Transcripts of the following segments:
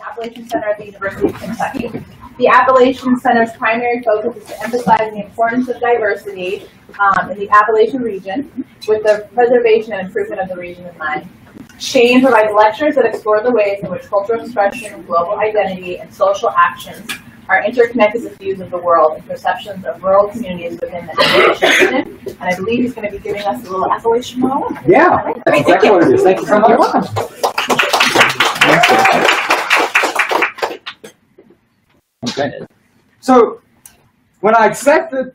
Appalachian Center at the University of Kentucky. The Appalachian Center's primary focus is to emphasize the importance of diversity in the Appalachian region, with the preservation and improvement of the region in mind. Shane provides lectures that explore the ways in which cultural expression, global identity, and social actions are interconnected with views of the world and perceptions of rural communities within the Appalachian region. And I believe he's going to be giving us a little Appalachian 101. Yeah, that's exactly what it is. Thank you so much. Okay. So, when I accepted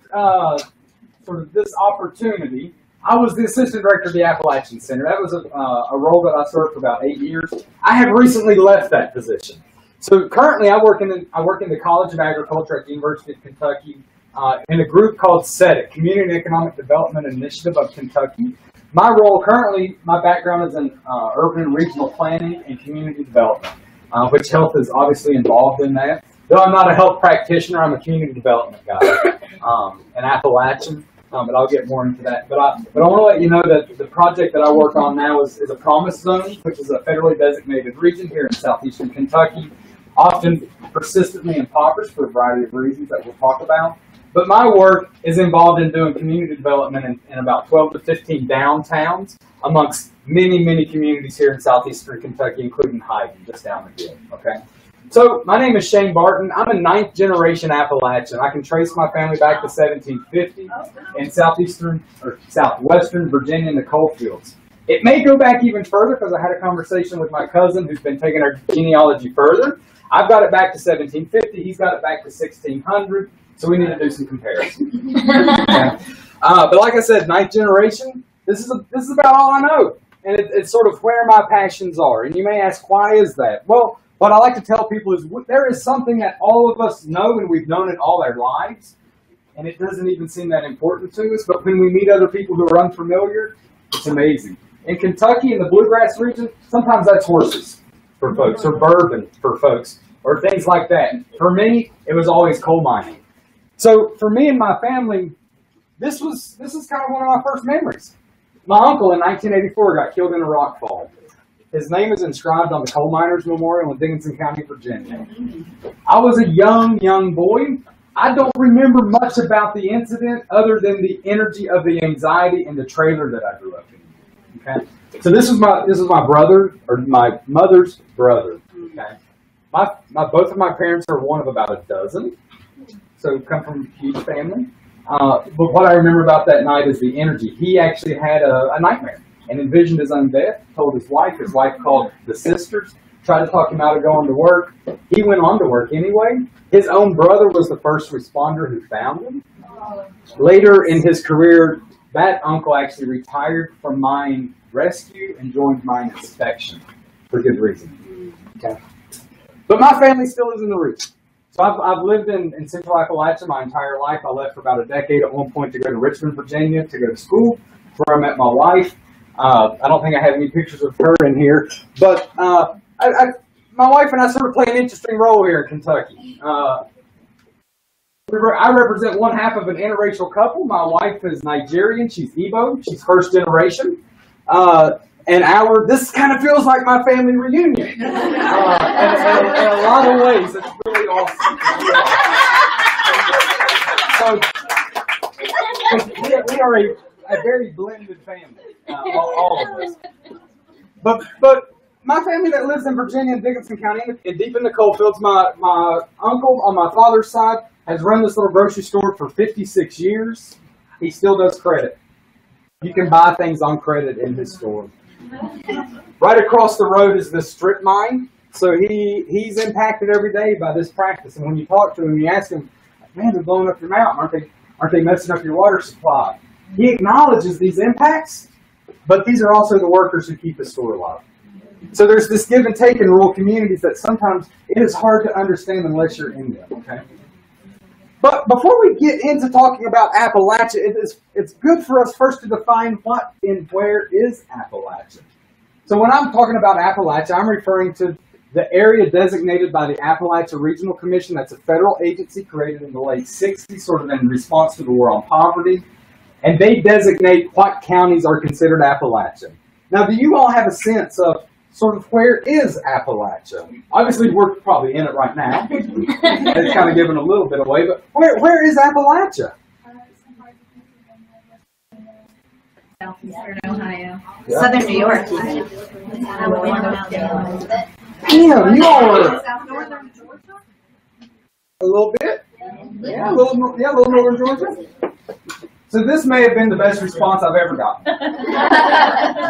sort of this opportunity, I was the assistant director of the Appalachian Center. That was a role that I served for about 8 years. I have recently left that position. So currently, I work in the College of Agriculture at the University of Kentucky in a group called CEDIK, Community and Economic Development Initiative of Kentucky. My role currently, my background is in urban and regional planning and community development, which health is obviously involved in that. Though I'm not a health practitioner, I'm a community development guy, an Appalachian. But I'll get more into that. But I want to let you know that the project that I work on now is a promise zone, which is a federally designated region here in southeastern Kentucky, often persistently impoverished for a variety of reasons that we'll talk about. But my work is involved in doing community development in about 12 to 15 downtowns amongst many, many communities here in southeastern Kentucky, including Hyden, just down the hill. Okay. So my name is Shane Barton. I'm a 9th generation Appalachian. I can trace my family back to 1750 in southwestern Virginia in the coal fields. It may go back even further because I had a conversation with my cousin who's been taking our genealogy further. I've got it back to 1750. He's got it back to 1600. So we need to do some comparison. Okay. But like I said, 9th generation. This is about all I know, and it's sort of where my passions are. And you may ask, why is that? Well, what I like to tell people is there is something that all of us know, and we've known it all our lives, and it doesn't even seem that important to us. But when we meet other people who are unfamiliar, it's amazing. In Kentucky, in the Bluegrass region, sometimes that's horses for folks, or bourbon for folks, or things like that. For me, it was always coal mining. So for me and my family, this is kind of one of my first memories. My uncle in 1984 got killed in a rock fall. His name is inscribed on the Coal Miners Memorial in Dickinson County, Virginia. I was a young boy. I don't remember much about the incident other than the energy of the anxiety in the trailer that I grew up in. Okay, so this is my brother, or my mother's brother. Okay, both of my parents are one of about a dozen, so come from a huge family. But what I remember about that night is the energy. He actually had a nightmare and envisioned his own death, told his wife called the sisters, tried to talk him out of going to work. He went on to work anyway. His own brother was the first responder who found him. Later in his career, that uncle actually retired from mine rescue and joined mine inspection for good reason. Okay. But my family still is in the region. So I've lived in Central Appalachia my entire life. I left for about a decade at one point to go to Richmond, Virginia to go to school. That's where I met my wife. I don't think I have any pictures of her in here, but my wife and I sort of play an interesting role here in Kentucky. I represent one half of an interracial couple. My wife is Nigerian. She's Igbo. She's first generation. And this kind of feels like my family reunion. In a lot of ways, it's really awesome. So we are a very blended family, all of us. But my family that lives in Virginia and Dickinson County, and deep in the coal fields, my uncle on my father's side has run this little grocery store for 56 years. He still does credit. You can buy things on credit in his store. Right across the road is the strip mine, so he's impacted every day by this practice. And when you talk to him, you ask him, "Man, they're blowing up your mountain. Aren't they messing up your water supply?" He acknowledges these impacts, but these are also the workers who keep the store alive. So there's this give and take in rural communities that sometimes it is hard to understand unless you're in them. Okay. But before we get into talking about Appalachia, it's good for us first to define what and where is Appalachia. So when I'm talking about Appalachia, I'm referring to the area designated by the Appalachia Regional Commission. That's a federal agency created in the late 60s, sort of in response to the war on poverty. And they designate what counties are considered Appalachian. Now, do you all have a sense of sort of where is Appalachia? Obviously, we're probably in it right now. It's kind of giving a little bit away, but where is Appalachia? Southeastern Ohio. Yeah. Southern New York. Damn, you all are Northern Georgia? a little bit. Yeah, a little northern Georgia. So this may have been the best response I've ever gotten.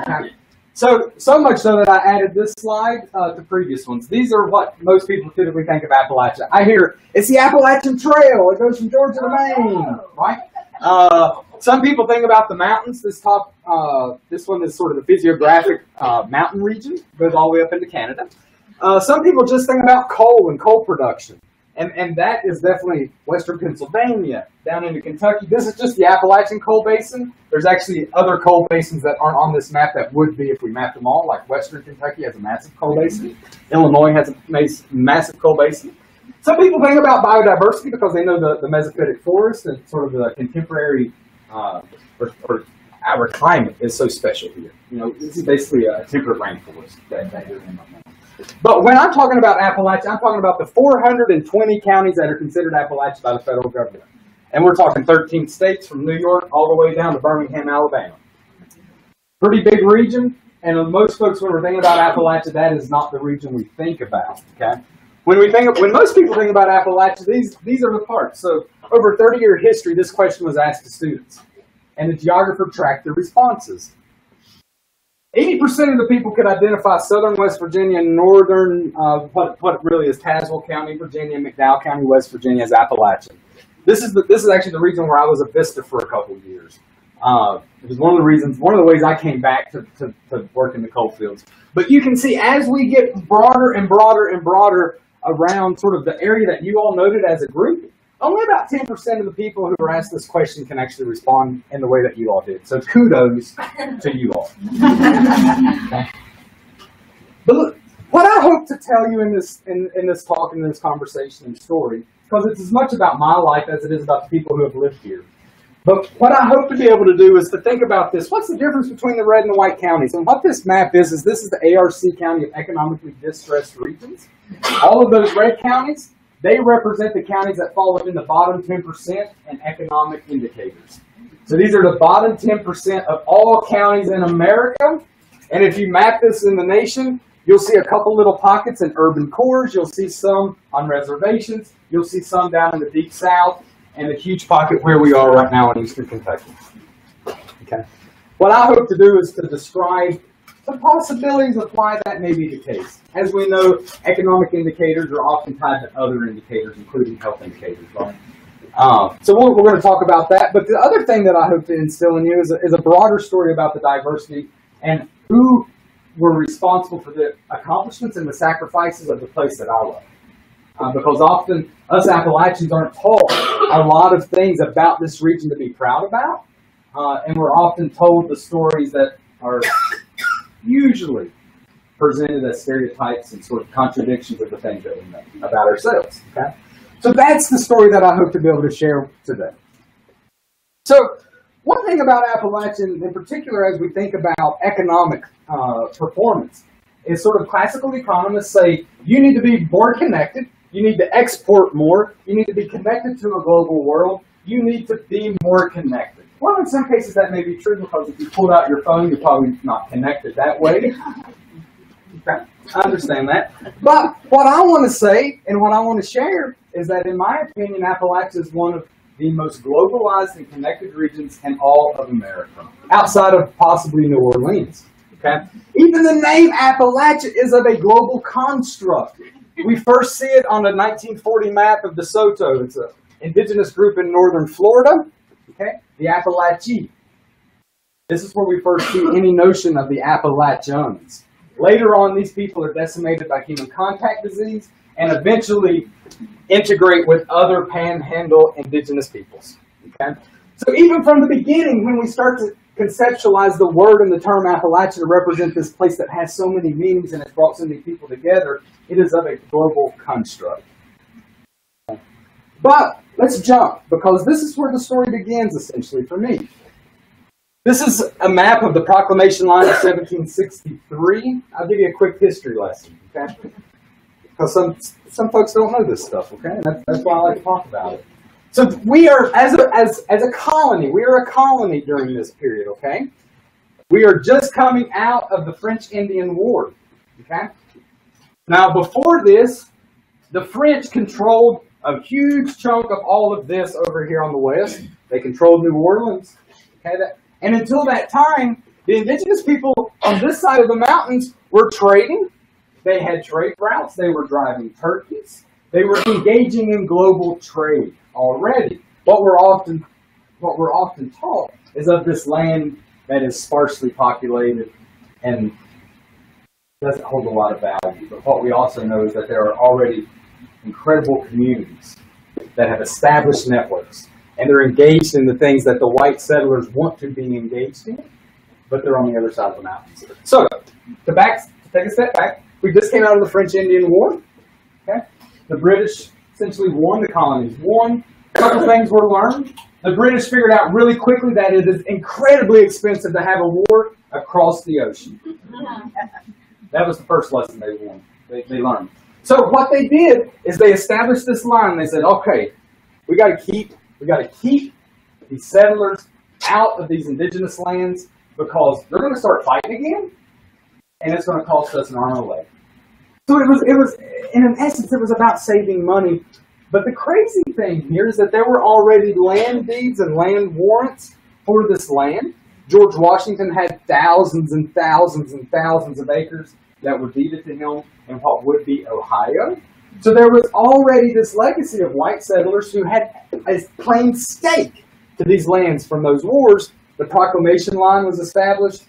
Okay. So much so that I added this slide to previous ones. These are what most people typically think of Appalachia. I hear, it's the Appalachian Trail. It goes from Georgia to Maine, right? Some people think about the mountains. This one is sort of the physiographic mountain region. Goes all the way up into Canada. Some people just think about coal and coal production. And that is definitely western Pennsylvania, down into Kentucky. This is just the Appalachian coal basin. There's actually other coal basins that aren't on this map that would be if we mapped them all, like western Kentucky has a massive coal basin. Illinois has a massive coal basin. Some people think about biodiversity because they know the mesophytic forest and sort of the contemporary, or our climate is so special here. You know, this is basically a temperate rainforest that you're in right now. But when I'm talking about Appalachia, I'm talking about the 420 counties that are considered Appalachia by the federal government. And we're talking 13 states from New York all the way down to Birmingham, Alabama. Pretty big region, and most folks, when we're thinking about Appalachia, that is not the region we think about, okay? When most people think about Appalachia, these are the parts. So over a 30-year history, this question was asked to students. And the geographer tracked the responses. 80% of the people could identify southern West Virginia and northern, what really is Tazewell County, Virginia, McDowell County, West Virginia as Appalachian. This is actually the region where I was a Vista for a couple of years. It was one of the ways I came back to work in the coal fields. But you can see as we get broader and broader and broader around sort of the area that you all noted as a group, only about 10% of the people who were asked this question can actually respond in the way that you all did. So kudos to you all. Okay. But look, what I hope to tell you in this talk, in this conversation and story, because it's as much about my life as it is about the people who have lived here. But what I hope to be able to do is to think about this. What's the difference between the red and the white counties? And what this map is this is the ARC County of Economically Distressed Regions. All of those red counties, they represent the counties that fall within the bottom 10% and economic indicators. So these are the bottom 10% of all counties in America. And if you map this in the nation, you'll see a couple little pockets in urban cores. You'll see some on reservations. You'll see some down in the deep south. And a huge pocket where we are right now in eastern Kentucky. Okay. What I hope to do is to describe the possibilities of why that may be the case. As we know, economic indicators are often tied to other indicators, including health indicators, right? So we're going to talk about that. But the other thing that I hope to instill in you is a broader story about the diversity and who were responsible for the accomplishments and the sacrifices of the place that I love. Because often us Appalachians aren't taught a lot of things about this region to be proud about. And we're often told the stories that are usually presented as stereotypes and sort of contradictions of the things that we know about ourselves. Okay? So that's the story that I hope to be able to share today. So one thing about Appalachian in particular as we think about economic performance is sort of classical economists say you need to be more connected, you need to export more, you need to be connected to a global world, you need to be more connected. Well, in some cases that may be true because if you pulled out your phone, you're probably not connected that way. Okay, I understand that. But what I want to say and what I want to share is that in my opinion, Appalachia is one of the most globalized and connected regions in all of America, outside of possibly New Orleans. Okay? Even the name Appalachia is of a global construct. We first see it on a 1940 map of DeSoto. It's an indigenous group in northern Florida. Okay? The Appalachia. This is where we first see any notion of the Appalachians. Later on, these people are decimated by human contact disease and eventually integrate with other panhandle indigenous peoples. Okay? So even from the beginning, when we start to conceptualize the word and the term Appalachia to represent this place that has so many meanings and has brought so many people together, it is of a global construct. But let's jump, because this is where the story begins, essentially, for me. This is a map of the Proclamation Line of 1763. I'll give you a quick history lesson, okay? Because some folks don't know this stuff, okay? And that's why I like to talk about it. So we are, as a colony, we are a colony during this period, okay? We are just coming out of the French-Indian War, okay? Now, before this, the French controlled a huge chunk of all of this over here on the west. They controlled New Orleans, okay? And until that time, the indigenous people on this side of the mountains were trading. They had trade routes. They were driving turkeys. They were engaging in global trade already. What we're often taught is of this land that is sparsely populated and doesn't hold a lot of value. But what we also know is that there are already incredible communities that have established networks, and they're engaged in the things that the white settlers want to be engaged in, but they're on the other side of the mountains. So, to take a step back, we just came out of the French-Indian War. Okay? The British essentially won, the colonies won. A couple things were learned. The British figured out really quickly that it is incredibly expensive to have a war across the ocean. That was the first lesson they won. They learned. So what they did is they established this line. They said, okay, we got to keep these settlers out of these indigenous lands because they're going to start fighting again, and it's going to cost us an arm and a leg. So it was in essence, it was about saving money. But the crazy thing here is that there were already land deeds and land warrants for this land. George Washington had thousands and thousands and thousands of acres that were deeded to him in what would be Ohio. So there was already this legacy of white settlers who had a plain stake to these lands from those wars. The Proclamation Line was established,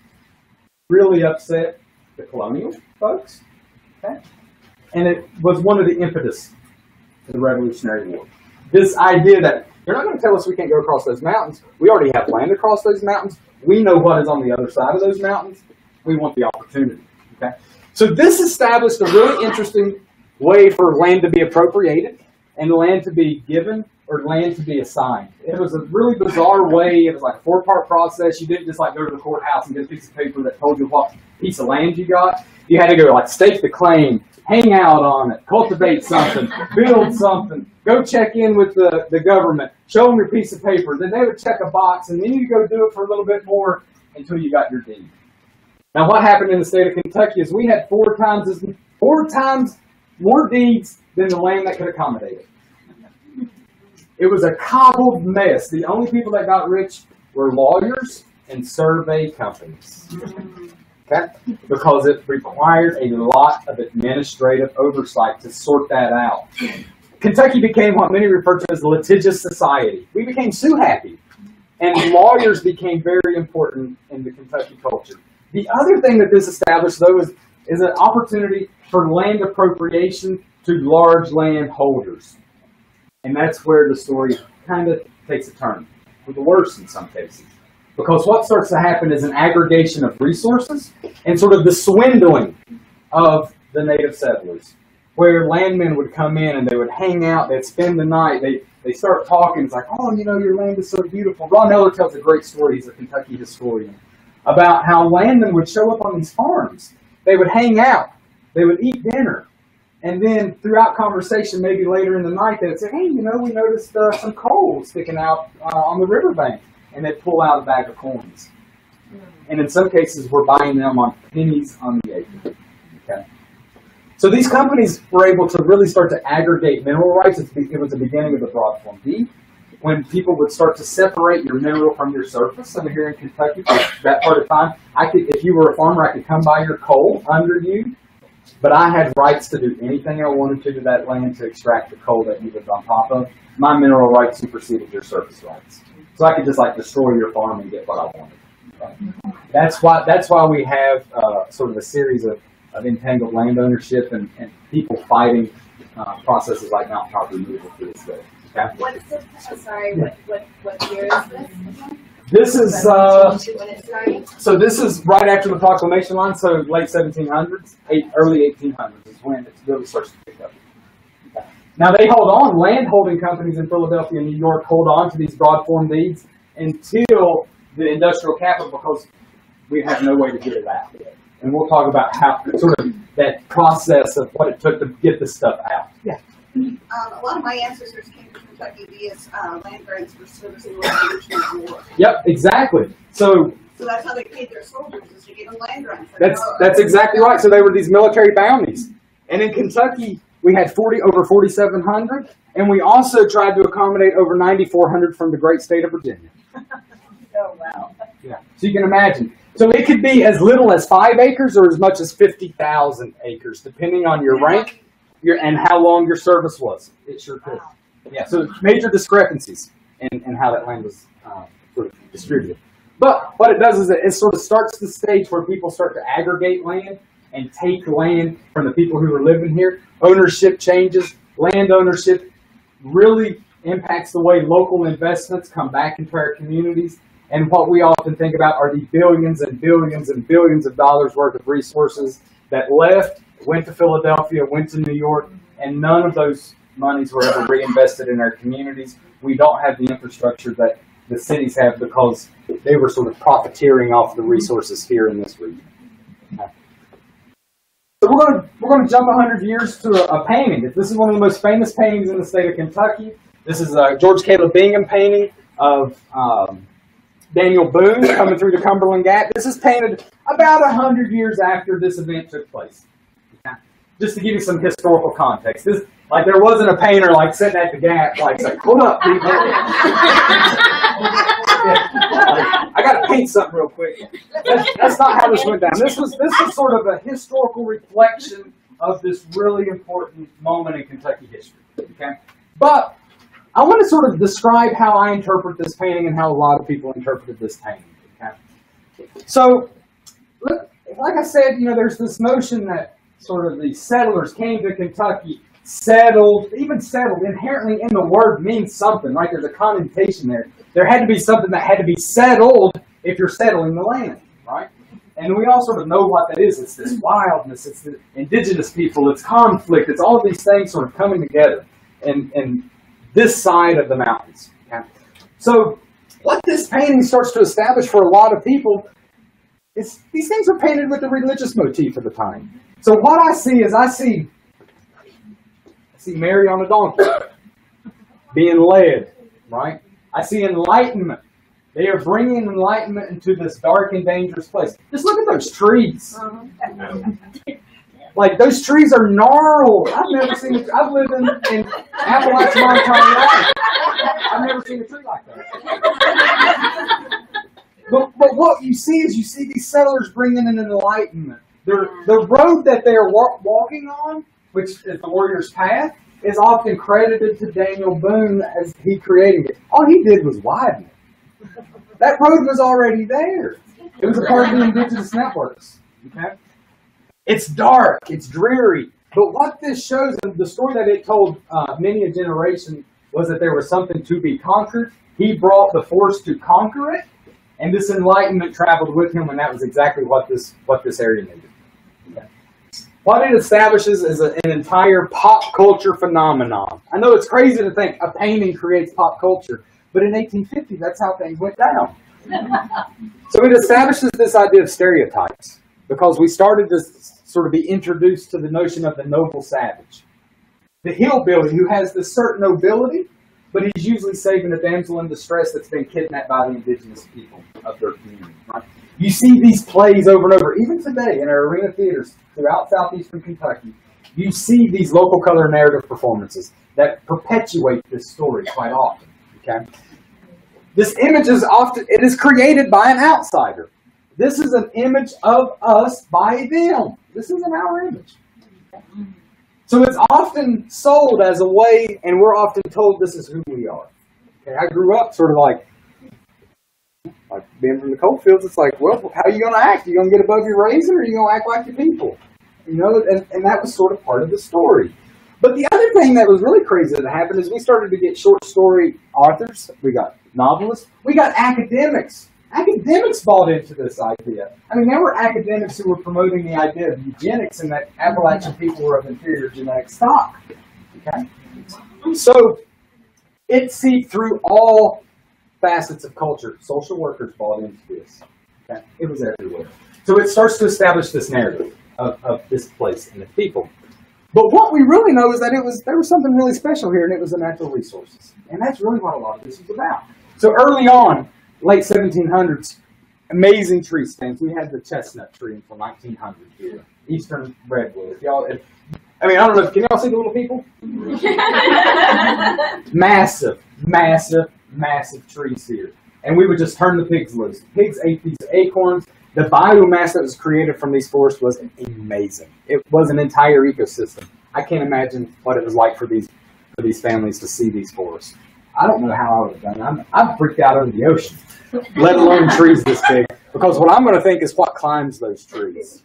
really upset the colonial folks. Okay? And it was one of the impetus of the Revolutionary War. This idea that you're not going to tell us we can't go across those mountains. We already have land across those mountains. We know what is on the other side of those mountains. We want the opportunity. Okay? So this established a really interesting way for land to be appropriated and land to be given or land to be assigned. It was a really bizarre way. It was like a 4-part process. You didn't just like go to the courthouse and get a piece of paper that told you what piece of land you got. You had to go like stake the claim, hang out on it, cultivate something, build something, go check in with the government, show them your piece of paper. Then they would check a box, and then you go do it for a little bit more until you got your deed. Now, what happened in the state of Kentucky is we had 4 times more deeds than the land that could accommodate it. It was a cobbled mess. The only people that got rich were lawyers and survey companies. Okay? Because it required a lot of administrative oversight to sort that out. Kentucky became what many refer to as a litigious society. We became sue happy. And lawyers became very important in the Kentucky culture. The other thing that this established, though, is an opportunity for land appropriation to large landholders. And that's where the story kind of takes a turn, for the worse in some cases. Because what starts to happen is an aggregation of resources and sort of the swindling of the native settlers, where landmen would come in and they would hang out, they'd spend the night, they start talking, it's like, oh, you know, your land is so beautiful. Ron Eller tells a great story, he's a Kentucky historian, about how landmen would show up on these farms. They would hang out, they would eat dinner, and then throughout conversation, maybe later in the night, they'd say, hey, you know, we noticed some coal sticking out on the riverbank. And they'd pull out a bag of coins. And in some cases, we're buying them on pennies on the acre. Okay? So these companies were able to really start to aggregate mineral rights. It was the beginning of the broad form deed, when people would start to separate your mineral from your surface. Over here in Kentucky, for that part of time, if you were a farmer, I could come by your coal under you, but I had rights to do anything I wanted to that land to extract the coal that you lived on top of. My mineral rights superseded your surface rights. So I could just like destroy your farm and get what I wanted. Right? That's why we have sort of a series of entangled land ownership and people fighting processes like mountain top removal to this day. Okay? What year is this? This is this is right after the Proclamation Line, so late 1700s, early 1800s is when it really starts to pick up. Now they hold on, land holding companies in Philadelphia and New York hold on to these broad form deeds until the industrial capital because we have no way to get it out. And we'll talk about how sort of that process of what it took to get this stuff out. Yeah. A lot of my ancestors came to Kentucky via land grants for service in the Revolutionary War. Yep, exactly. So that's how they paid their soldiers, is to give them land grants. That's exactly right. So they were these military bounties. And in Kentucky, we had over 4,700, and we also tried to accommodate over 9,400 from the great state of Virginia. Oh, wow. Yeah. So you can imagine. So it could be as little as 5 acres or as much as 50,000 acres, depending on your rank and how long your service was. It sure could. Yeah. So major discrepancies in how that land was sort of distributed. But what it does is it sort of starts the stage where people start to aggregate land and take land from the people who are living here. Ownership changes. Land ownership really impacts the way local investments come back into our communities. And what we often think about are the billions and billions and billions of dollars worth of resources that left, went to Philadelphia, went to New York, and none of those monies were ever reinvested in our communities. We don't have the infrastructure that the cities have because they were sort of profiteering off the resources here in this region. Okay. So we're going to jump 100 years to a painting. This is one of the most famous paintings in the state of Kentucky. This is a George Caleb Bingham painting of Daniel Boone coming through the Cumberland Gap. This is painted about 100 years after this event took place. Just to give you some historical context. There wasn't a painter sitting at the Gap saying, hold up, people. I got to paint something real quick. That's not how this went down. This was sort of a historical reflection of this really important moment in Kentucky history. Okay, but I want to sort of describe how I interpret this painting and how a lot of people interpreted this painting. Okay, so like I said, there's this notion that sort of the settlers came to Kentucky, settled inherently in the word means something, right? There's a connotation there. There had to be something that had to be settled if you're settling the land, right? And we all sort of know what that is. It's this wildness, it's the indigenous people, it's conflict, it's all of these things sort of coming together in this side of the mountains. Okay? So what this painting starts to establish for a lot of people is these things are painted with the religious motif of the time. So what I see is I see Mary on a donkey being led, right? I see enlightenment. They are bringing enlightenment into this dark and dangerous place. Just look at those trees. Those trees are gnarled. I've never seen it. I've lived in Appalachia, County. I've never seen a tree like that. But what you see is these settlers bringing in an enlightenment. The road that they are walking on, which is the warrior's path, is often credited to Daniel Boone as he created it. All he did was widen it. That road was already there. It was a part of the indigenous networks. Okay? It's dark. It's dreary. But what this shows, and the story that it told many a generation, was that there was something to be conquered. He brought the force to conquer it, and this enlightenment traveled with him, and that was exactly what this area needed. Okay. What it establishes is an entire pop culture phenomenon. I know it's crazy to think a painting creates pop culture, but in 1850, that's how things went down. So it establishes this idea of stereotypes, because we started to sort of be introduced to the notion of the noble savage. The hillbilly who has this certain nobility, but he's usually saving a damsel in distress that's been kidnapped by the indigenous people of their community. Right? You see these plays over and over. Even today in our arena theaters throughout southeastern Kentucky, you see these local color narrative performances that perpetuate this story quite often. Okay? This image is created by an outsider. This is an image of us by them. This isn't our image. So it's often sold as a way, and we're often told this is who we are. Okay, I grew up sort of like being from the coal fields. It's like, well, how are you going to act? Are you going to get above your raisin, or are you going to act like your people? And that was sort of part of the story. But the other thing that was really crazy that happened is we started to get short story authors. We got novelists. We got academics. Academics bought into this idea. I mean, there were academics who were promoting the idea of eugenics and that Appalachian people were of inferior genetic stock. Okay? So it seeped through all facets of culture, social workers bought into this. Okay? It was everywhere. So it starts to establish this narrative of this place and the people. But what we really know is that there was something really special here, and it was the natural resources. And that's really what a lot of this was about. So early on, late 1700s, amazing tree stands. We had the chestnut tree until 1900 here. Eastern redwood. Y'all, I mean, I don't know. Can y'all see the little people? Massive, massive, massive trees here. And we would just turn the pigs loose. Pigs ate these acorns. The biomass that was created from these forests was amazing. It was an entire ecosystem. I can't imagine what it was like for these families to see these forests. I don't know how I would have done it. I'm freaked out over the ocean, let alone trees this big. Because what I'm going to think is what climbs those trees.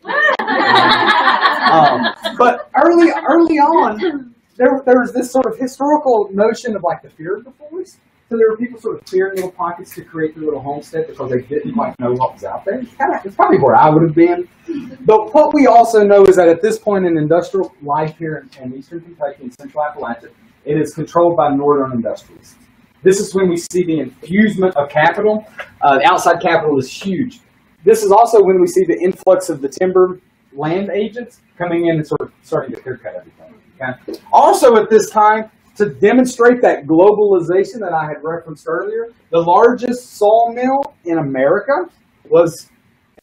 But early on, there was this sort of historical notion of like the fear of the forest. So there were people sort of clearing little pockets to create their little homestead because they didn't quite know what was out there. It's probably where I would have been. But what we also know is that at this point in industrial life here in eastern Kentucky and central Appalachia, it is controlled by northern industrialists. This is when we see the infusement of capital. The outside capital is huge. This is also when we see the influx of the timber land agents coming in and sort of starting to clear-cut everything. Okay? Also at this time, to demonstrate that globalization that I had referenced earlier, the largest sawmill in America was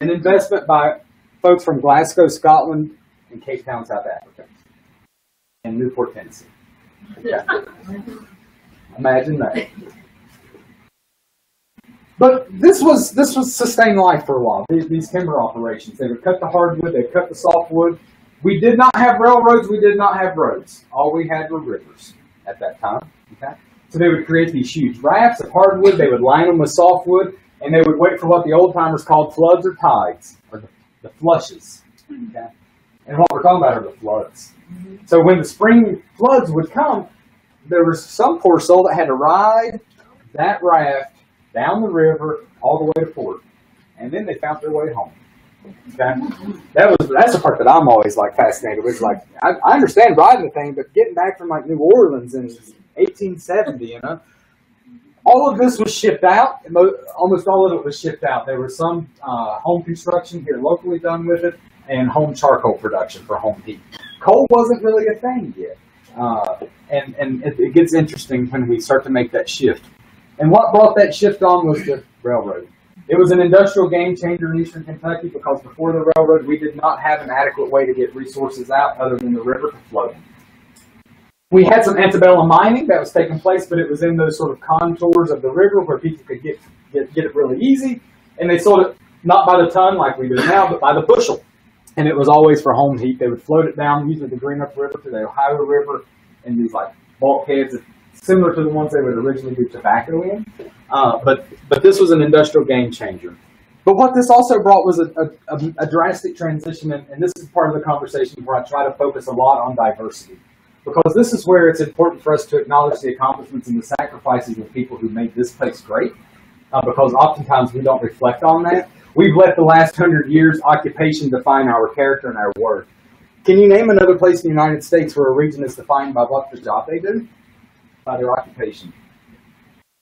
an investment by folks from Glasgow, Scotland, and Cape Town, South Africa, and Newport, Tennessee. Yeah. Imagine that. But this was sustained life for a while. These timber operations, they would cut the hardwood, they'd cut the softwood. We did not have railroads. We did not have roads. All we had were rivers at that time. Okay, so they would create these huge rafts of hardwood. They would line them with softwood, and they would wait for what the old timers called floods or tides, or the flushes. Okay, and what we're talking about are the floods. So when the spring floods would come, there was some poor soul that had to ride that raft down the river all the way to port, and then they found their way home. Okay, that's the part that I'm always like fascinated with. Like I understand riding the thing, but getting back from like New Orleans in 1870, you know, all of this was shipped out. Almost all of it was shipped out. There was some home construction here locally done with it, and home charcoal production for home heat. Coal wasn't really a thing yet, and it gets interesting when we start to make that shift. And what brought that shift on was the railroad. It was an industrial game changer in eastern Kentucky because before the railroad, we did not have an adequate way to get resources out other than the river to flow. We had some antebellum mining that was taking place, but it was in those sort of contours of the river where people could get it really easy. And they sold it not by the ton like we do now, but by the bushel. And it was always for home heat. They would float it down, usually the Greenup River to the Ohio River, in these like bulkheads similar to the ones they would originally do tobacco in. But this was an industrial game changer. But what this also brought was a drastic transition, and this is part of the conversation where I try to focus a lot on diversity. Because this is where it's important for us to acknowledge the accomplishments and the sacrifices of people who made this place great. Because oftentimes we don't reflect on that. We've let the last 100 years occupation define our character and our worth. Can you name another place in the United States where a region is defined by what the job they do? By their occupation.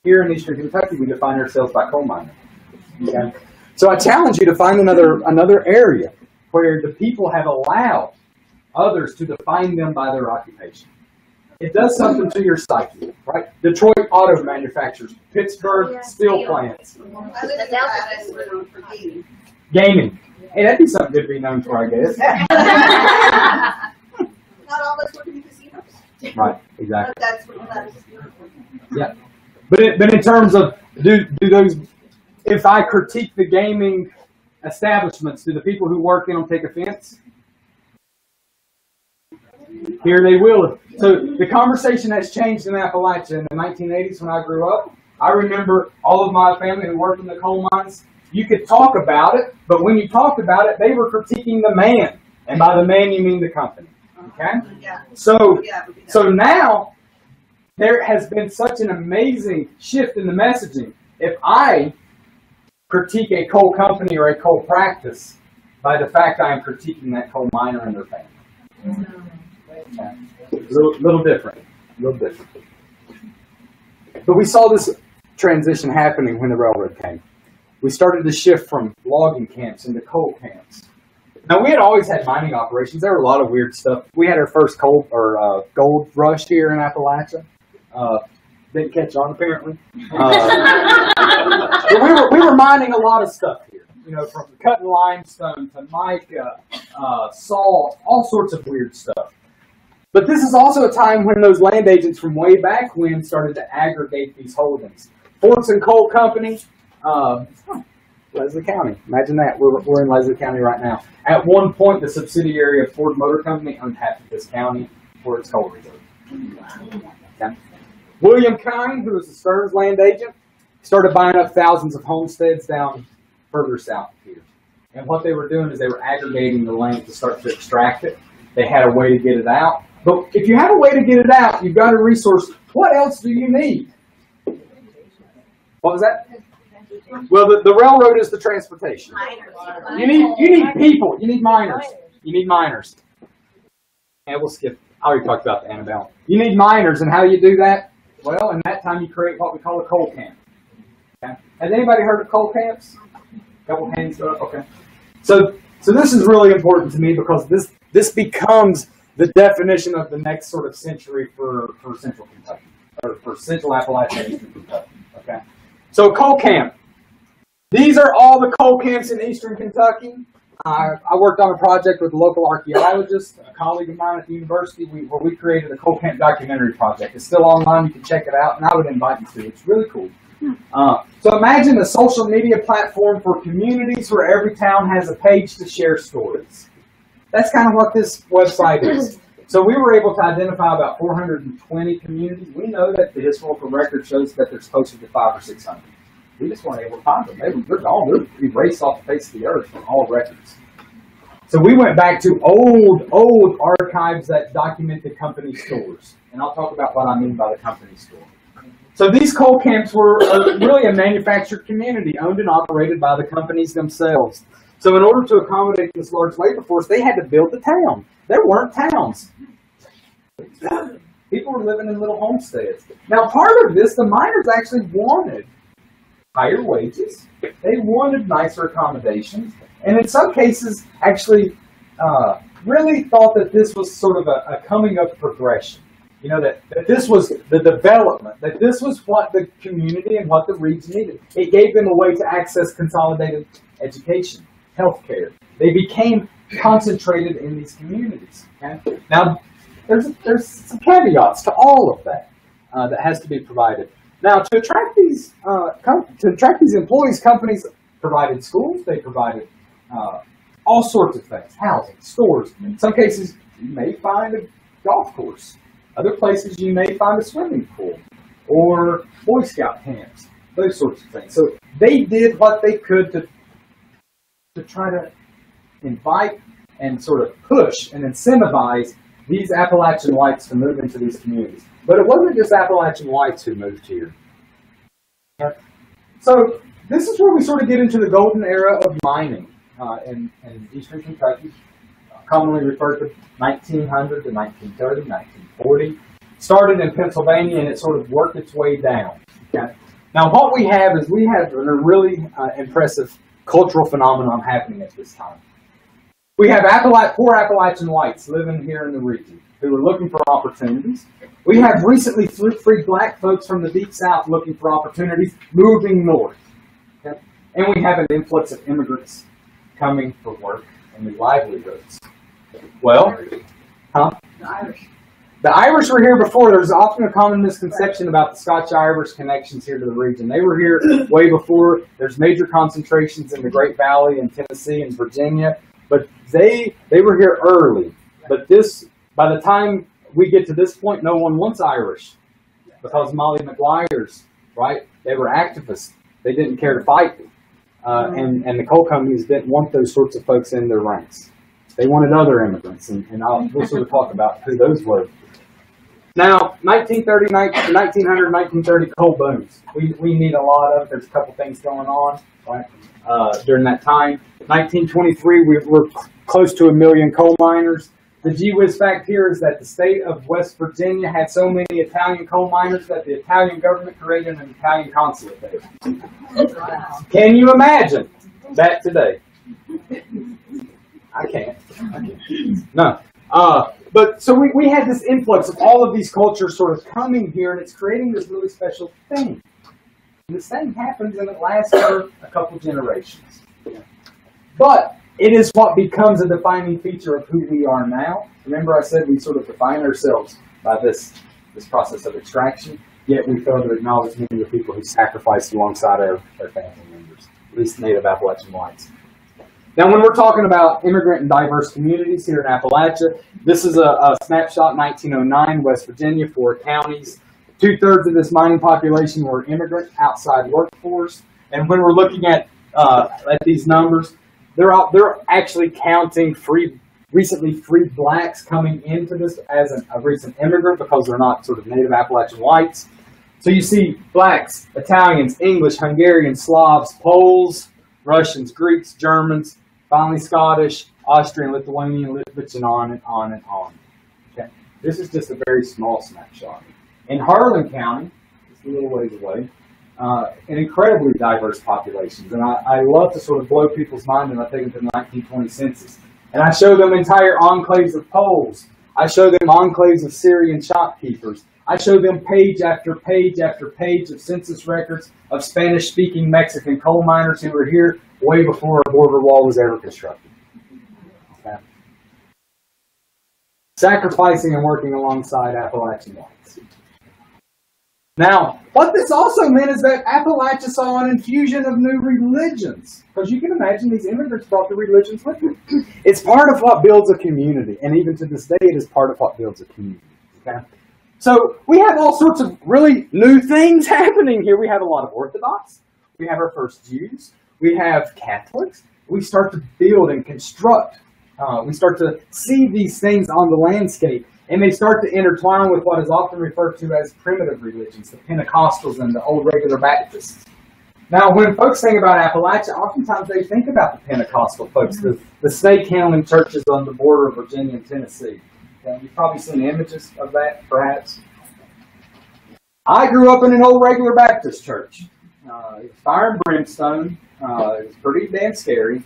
Here in eastern Kentucky, we define ourselves by coal mining. Okay? So I challenge you to find another area where the people have allowed others to define them by their occupation. It does something to your psyche, right? Detroit auto manufacturers, Pittsburgh steel plants. I live in Hyden, we're known for gaming. Gaming. Hey, that'd be something good to be known for, I guess. Not all of us work in casinos. Right, exactly. But that's what that is. Yeah. But in terms of, do those, if I critique the gaming establishments, do the people who work in them take offense? Here they will. So the conversation has changed in Appalachia in the 1980s when I grew up. I remember all of my family who worked in the coal mines. You could talk about it, but when you talked about it, they were critiquing the man. And by the man, you mean the company. Okay? Yeah. So now, there has been such an amazing shift in the messaging. If I critique a coal company or a coal practice, by the fact I am critiquing that coal miner and their family. Okay. Little different. But we saw this transition happening when the railroad came. We started to shift from logging camps into coal camps. Now, we had always had mining operations. There were a lot of weird stuff. We had our first gold rush here in Appalachia. Didn't catch on, apparently. But we were mining a lot of stuff here. You know, from cutting limestone to mica, salt, all sorts of weird stuff. But this is also a time when those land agents from way back when started to aggregate these holdings. Forks and Coal Company, Leslie County. Imagine that. We're in Leslie County right now. At one point, the subsidiary of Ford Motor Company owned half of this county for its coal reserve. Okay. William Kine, who was the Stearns land agent, started buying up thousands of homesteads down further south here. And what they were doing is they were aggregating the land to start to extract it. They had a way to get it out. But if you have a way to get it out, you've got a resource. What else do you need? What was that? Well, the railroad is the transportation. You need people. You need miners. You need miners. And we'll skip. I already talked about the antebellum. You need miners, and how do you do that? Well, in that time, you create what we call a coal camp. Okay. Has anybody heard of coal camps? Couple hands up. Okay. So this is really important to me because this becomes the definition of the next sort of century for Central Kentucky, or for Central Appalachia and Eastern Kentucky. Okay. So coal camp. These are all the coal camps in Eastern Kentucky. I worked on a project with a local archaeologist, a colleague of mine at the university, where we created a coal camp documentary project. It's still online. You can check it out, and I would invite you to. It's really cool. So imagine a social media platform for communities where every town has a page to share stories. That's kind of what this website is. So we were able to identify about 420 communities. We know that the historical record shows that there's closer to 500 or 600. We just weren't able to find them. They're gone. They're erased off the face of the earth from all records. So we went back to old archives that documented company stores. And I'll talk about what I mean by the company store. So these coal camps were really a manufactured community owned and operated by the companies themselves. So in order to accommodate this large labor force, they had to build the town. There weren't towns. People were living in little homesteads. Now, part of this, the miners actually wanted higher wages. They wanted nicer accommodations. And in some cases, actually really thought that this was sort of a coming up progression. You know, that this was the development, that this was what the community and what the region needed. It gave them a way to access consolidated education, healthcare. They became concentrated in these communities. Okay? Now, there's some caveats to all of that that has to be provided. Now, to attract these employees, companies provided schools. They provided all sorts of things: housing, stores. In some cases, you may find a golf course. Other places, you may find a swimming pool or Boy Scout camps. Those sorts of things. So they did what they could to try to invite and sort of push and incentivize these Appalachian whites to move into these communities. But it wasn't just Appalachian whites who moved here. So this is where we sort of get into the golden era of mining in Eastern Kentucky, commonly referred to 1900 to 1930, 1940. Started in Pennsylvania, and it sort of worked its way down. Okay? Now what we have is we have a really impressive cultural phenomenon happening at this time. We have poor Appalachian whites living here in the region who are looking for opportunities. We have recently freed black folks from the Deep South looking for opportunities, moving north. Okay? And we have an influx of immigrants coming for work and new livelihoods. Well, The Irish were here before. There's often a common misconception about the Scotch-Irish connections here to the region. They were here way before. There's major concentrations in the Great Valley in Tennessee and Virginia. But they were here early. But by the time we get to this point, no one wants Irish. Because Molly McGuire's, right? They were activists. They didn't care to fight. And the coal companies didn't want those sorts of folks in their ranks. They wanted other immigrants. And we'll sort of talk about who those were. Now, 1900, 1930 coal booms. We need a lot of it. There's a couple things going on right? During that time. 1923, we were close to 1 million coal miners. The gee whiz fact here is that the state of West Virginia had so many Italian coal miners that the Italian government created an Italian consulate there. Can you imagine that today? I can't. No. But so we had this influx of all of these cultures sort of coming here, and it's creating this really special thing. And this thing happens, and it lasts for a couple generations. But it is what becomes a defining feature of who we are now. Remember I said we sort of define ourselves by this process of extraction, yet we fail to acknowledge many of the people who sacrificed alongside our family members, at least Native Appalachian whites. Now when we're talking about immigrant and diverse communities here in Appalachia, this is a snapshot, 1909, West Virginia, 4 counties. 2/3 of this mining population were immigrant outside workforce. And when we're looking at these numbers, they're actually counting recently freed blacks coming into this as a recent immigrant because they're not sort of native Appalachian whites. So you see blacks, Italians, English, Hungarians, Slavs, Poles, Russians, Greeks, Germans, finally Scottish, Austrian, Lithuanian, Litvich, and on and on and on. Okay? This is just a very small snapshot. In Harlan County, just a little ways away, an incredibly diverse populations. And I love to sort of blow people's mind, and I take them to the 1920 census. And I show them entire enclaves of Poles. I show them enclaves of Syrian shopkeepers. I show them page after page after page of census records of Spanish-speaking Mexican coal miners who were here way before a border wall was ever constructed. Okay. Sacrificing and working alongside Appalachian whites. Now, what this also meant is that Appalachia saw an infusion of new religions. Because you can imagine these immigrants brought the religions with them. It's part of what builds a community. And even to this day, it is part of what builds a community. Okay? So we have all sorts of really new things happening here. We have a lot of Orthodox. We have our first Jews. We have Catholics. We start to build and construct. We start to see these things on the landscape. And they start to intertwine with what is often referred to as primitive religions, the Pentecostals and the old regular Baptists. Now, when folks think about Appalachia, oftentimes they think about the Pentecostal folks, the snake-handling churches on the border of Virginia and Tennessee. You've probably seen images of that, perhaps. I grew up in an old regular Baptist church. It was fire and brimstone. It was pretty damn scary.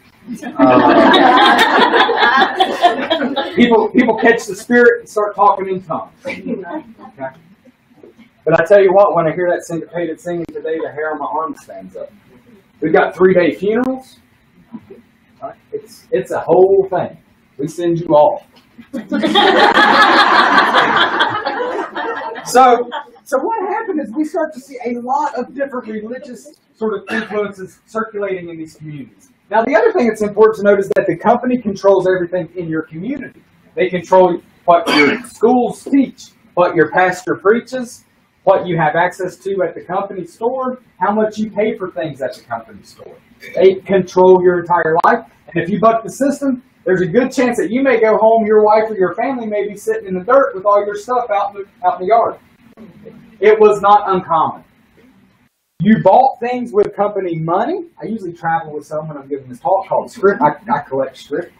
People catch the spirit and start talking in tongues. Okay? But I tell you what, when I hear that syncopated singing today, the hair on my arm stands up. We've got 3-day funerals. Right? It's a whole thing. We send you off. So what happened is we start to see a lot of different religious sort of influences circulating in these communities. Now, the other thing that's important to note is that the company controls everything in your community. They control what your schools teach, what your pastor preaches, what you have access to at the company store, how much you pay for things at the company store. They control your entire life. And if you buck the system, there's a good chance that you may go home, your wife or your family may be sitting in the dirt with all your stuff out in the yard. It was not uncommon. You bought things with company money. I usually travel with someone I'm giving this talk called script. I collect script.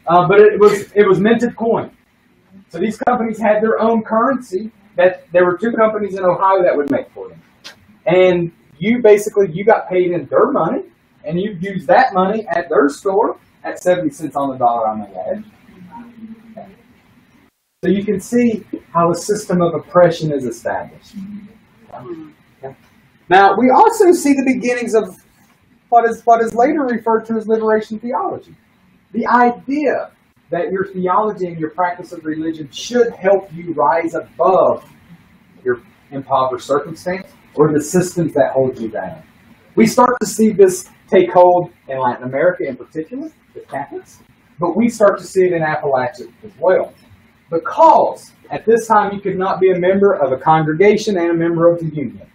But it was minted coin. So these companies had their own currency that there were 2 companies in Ohio that would make for them. And you got paid in their money, and you used that money at their store at 70 cents on the dollar, I may add. Okay. So you can see how a system of oppression is established. Okay. Now, we also see the beginnings of what is later referred to as liberation theology. The idea that your theology and your practice of religion should help you rise above your impoverished circumstance or the systems that hold you down. We start to see this take hold in Latin America in particular, with Catholics, but we start to see it in Appalachia as well. Because at this time you could not be a member of a congregation and a member of the union.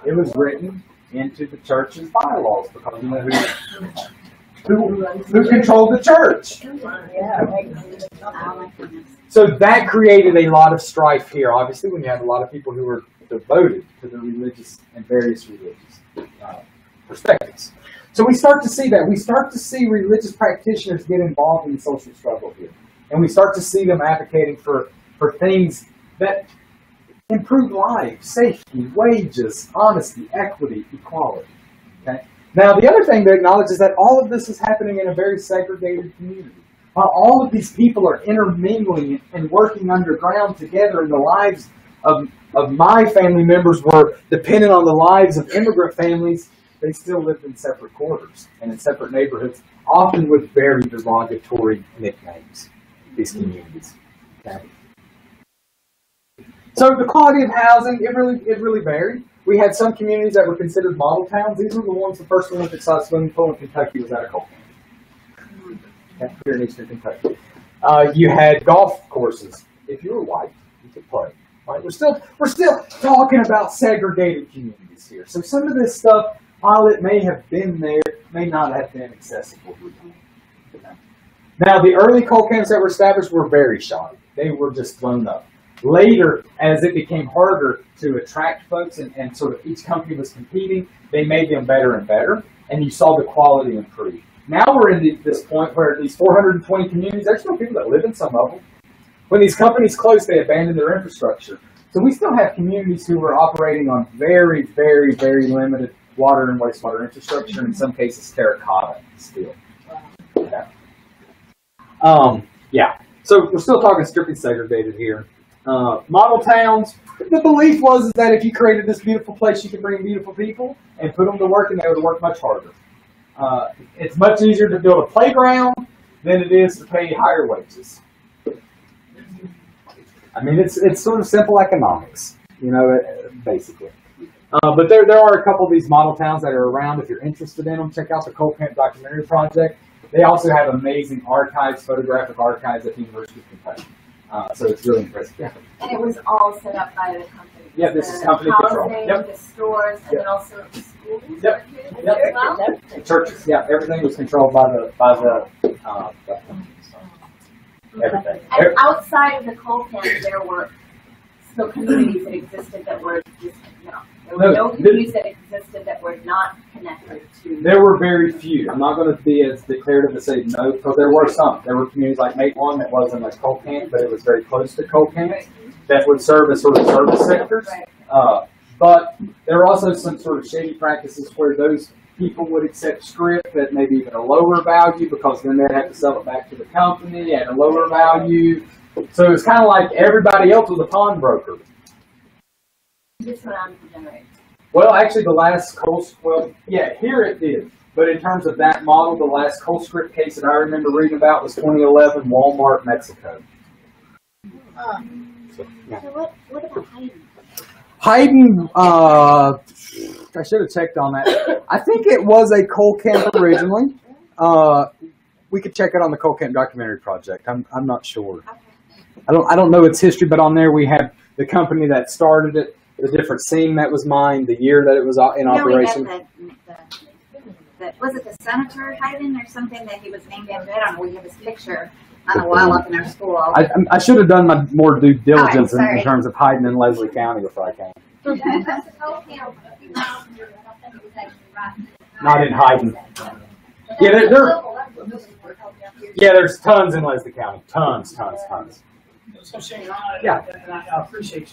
It was written into the church's bylaws because you know who controlled the church. So that created a lot of strife here, obviously, when you have a lot of people who were devoted to the religious and various religious perspectives. So we start to see that. We start to see religious practitioners get involved in the social struggle here. And we start to see them advocating for things that improve life, safety, wages, honesty, equity, equality. Okay? Now, the other thing to acknowledge is that all of this is happening in a very segregated community. While all of these people are intermingling and working underground together, and the lives of my family members were dependent on the lives of immigrant families, they still lived in separate quarters and in separate neighborhoods, often with very derogatory nicknames, these communities. Okay? So the quality of housing, it really varied. We had some communities that were considered model towns. These were the ones, the first Olympic-sized swimming pool in Kentucky was at a coal camp. Okay, here in eastern Kentucky. You had golf courses. If you were white, you could play. Right? We're still talking about segregated communities here. So some of this stuff, while it may have been there, may not have been accessible. Now, the early coal camps that were established were very shoddy. They were just thrown up. Later, as it became harder to attract folks and sort of each company was competing, they made them better and better, and you saw the quality improve. Now we're in this point where these 420 communities, there's still people that live in some of them. When these companies closed, they abandoned their infrastructure. So we still have communities who are operating on very, very, very limited water and wastewater infrastructure, in some cases terracotta still. Yeah. So we're still talking strictly segregated here. Model towns, the belief was that if you created this beautiful place, you could bring beautiful people and put them to work, and they would work much harder. It's much easier to build a playground than it is to pay higher wages. I mean, it's sort of simple economics, you know, basically. But there are a couple of these model towns that are around. If you're interested in them, check out the Coal Camp Documentary Project. They also have amazing archives, photographic archives at the University of Kentucky. So it's really impressive. Yeah. And it was all set up by the company. Yeah, this is company control. Yep. The stores, and then also the schools. Yep. Yep. Churches. Yeah, everything was controlled by the everything. And outside of the coal camp, there were still communities that existed that were just, there were no communities that existed that were not connected to. There were very few. I'm not going to be as declarative to say no, because there were some. There were communities like Make One that wasn't like coal camp, but it was very close to coal camps that would serve as sort of service sectors. But there were also some sort of shady practices where those people would accept script at maybe even a lower value, because then they'd have to sell it back to the company at a lower value. So it's kind of like everybody else was a pawnbroker. This went on to generate. Well, actually, the last here it did. But in terms of that model, the last coal script case that I remember reading about was 2011, Walmart, Mexico. So what about Hyden? Hyden, I should have checked on that. I think it was a coal camp originally. We could check it on the Coal Camp Documentary Project. I'm not sure. I don't know its history, but on there we have the company that started it, the different scene that was mined, the year that it was in operation. Was it the Senator Hyden or something that he was named after? I don't know. We have his picture on a wall up in our school. I should have done my more due diligence in terms of Hyden and Leslie County before I came. Not in Hyden. Yeah, there's tons in Leslie County. Tons. So Shane, I appreciate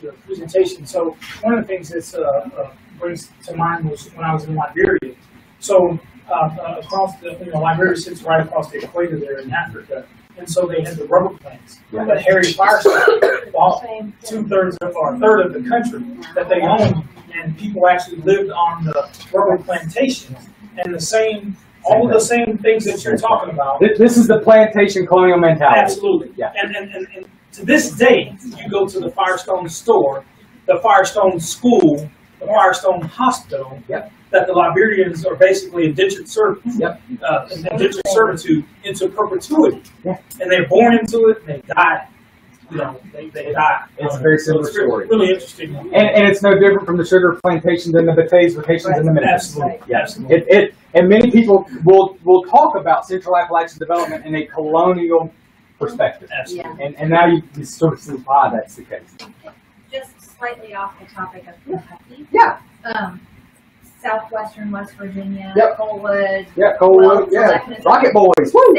your presentation. So one of the things that brings to mind was when I was in Liberia. So across Liberia sits right across the equator there in Africa, and so they had the rubber plants. But Harry Firestone bought 2/3 or a third of the country that they owned, and people actually lived on the rubber plantations, and all of the same things that you're talking about. This is the plantation colonial mentality. Absolutely. Yeah. And to this day, you go to the Firestone store, the Firestone school, the Firestone hospital, that the Liberians are basically indentured servants, indentured servitude into perpetuity. And they're born into it, and they die. They die. It's a very similar story. Really interesting. And it's no different from the sugar plantations and the batays plantations in the Memphis. Absolutely. Absolutely. And many people will talk about Central Appalachian development in a colonial perspective. Absolutely. And now you sort of see why that's the case. Just slightly off the topic of Kentucky. Yeah. southwestern West Virginia, Yep. Coalwood. Yeah, Coalwood, Well, yeah. Rocket Boys, woo!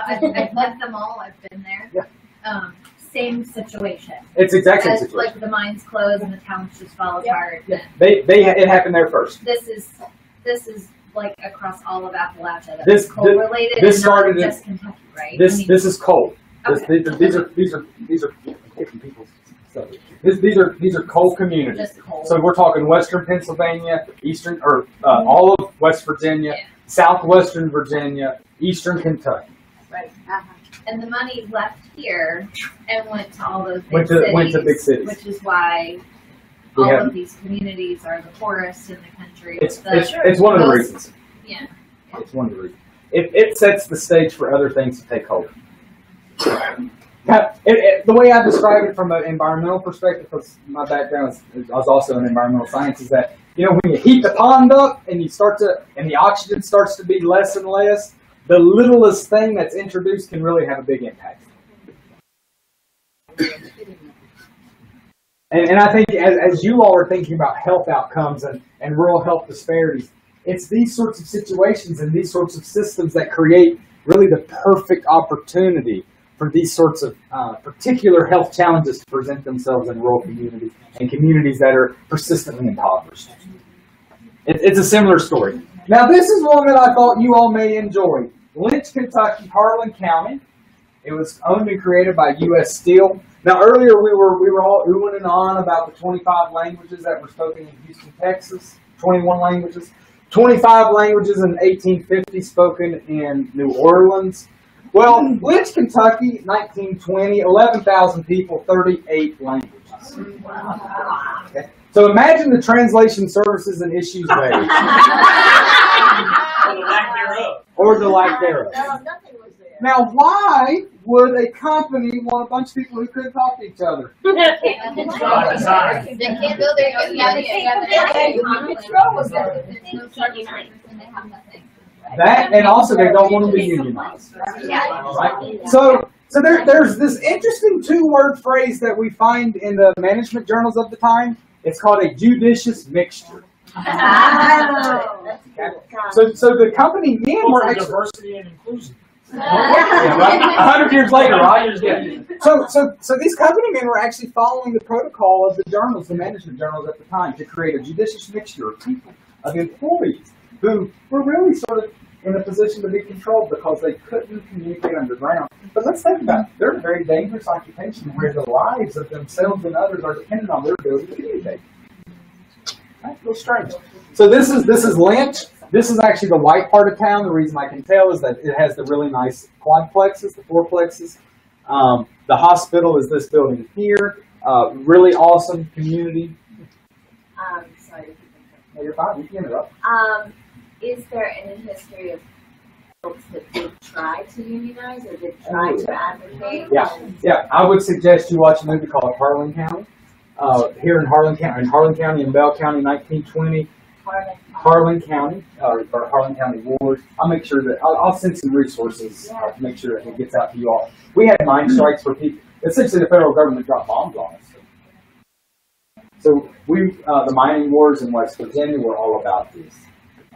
I've lived them all. I've been there. Yeah. Same situation. It's exactly the As, situation. like the mines close and the towns just fall apart. Yeah. It happened there first. This is like across all of Appalachia. That This- coal related. this and started not in- just Kentucky, right? This is coal. Okay. These are people's stuff. These are coal communities. Just coal. So we're talking western Pennsylvania, eastern or all of West Virginia, Yeah. southwestern Virginia, eastern Kentucky. Right. And the money left here and went to all those big Went to big cities. which is why We all have- of these communities are the poorest in the country. It's one of the most- reasons. Yeah. It's one of the reasons. It sets the stage for other things to take hold. Now, the way I describe it from an environmental perspective, because my background I was also in environmental science, is that when you heat the pond up and the oxygen starts to be less and less, the littlest thing that's introduced can really have a big impact. And I think as you all are thinking about health outcomes and rural health disparities, it's these sorts of situations and these sorts of systems that create really the perfect opportunity for these sorts of particular health challenges to present themselves in rural communities and communities that are persistently impoverished. It's a similar story. Now, this is one that I thought you all may enjoy. Lynch, Kentucky, Harlan County. It was owned and created by U.S. Steel. Now, earlier we were all oohing and on about the 25 languages that were spoken in Houston, Texas. 21 languages. 25 languages in 1850 spoken in New Orleans. Well, Lynch, Kentucky, 1920, 11,000 people, 38 languages. Okay. So imagine the translation services and issues there. Or the lack thereof. Or the lack thereof. Nothing was there. Now, why would a company want a bunch of people who couldn't talk to each other? By design. They can't build their That, and also they don't want to be unionized. Right? So there's this interesting two-word phrase that we find in the management journals of the time. It's called a judicious mixture. So the company men were actually Diversity and inclusion. yeah, right? 100 years later, right? Yeah. So these company men were actually following the protocol of the journals, the management journals at the time, to create a judicious mixture of people, of employees who were really sort of in a position to be controlled because they couldn't communicate underground. But let's think about it. They're a very dangerous occupation where the lives of themselves and others are dependent on their ability to communicate. That's a little strange. So this is Lynch. This is actually the white part of town. The reason I can tell is that it has the really nice quadplexes, the fourplexes. The hospital is this building here. Really awesome community. Sorry. No, you're fine. You can interrupt. Is there any history of folks that did try to unionize or did try to advocate? Yeah. I would suggest you watch a movie called Harlan County. Here in Harlan County and Bell County, 1920. Harlan County, or Harlan County Wars. I'll make sure that I'll send some resources to make sure that it gets out to you all. We had mine strikes where people, essentially the federal government dropped bombs on us. So the mining wars in West Virginia were all about this,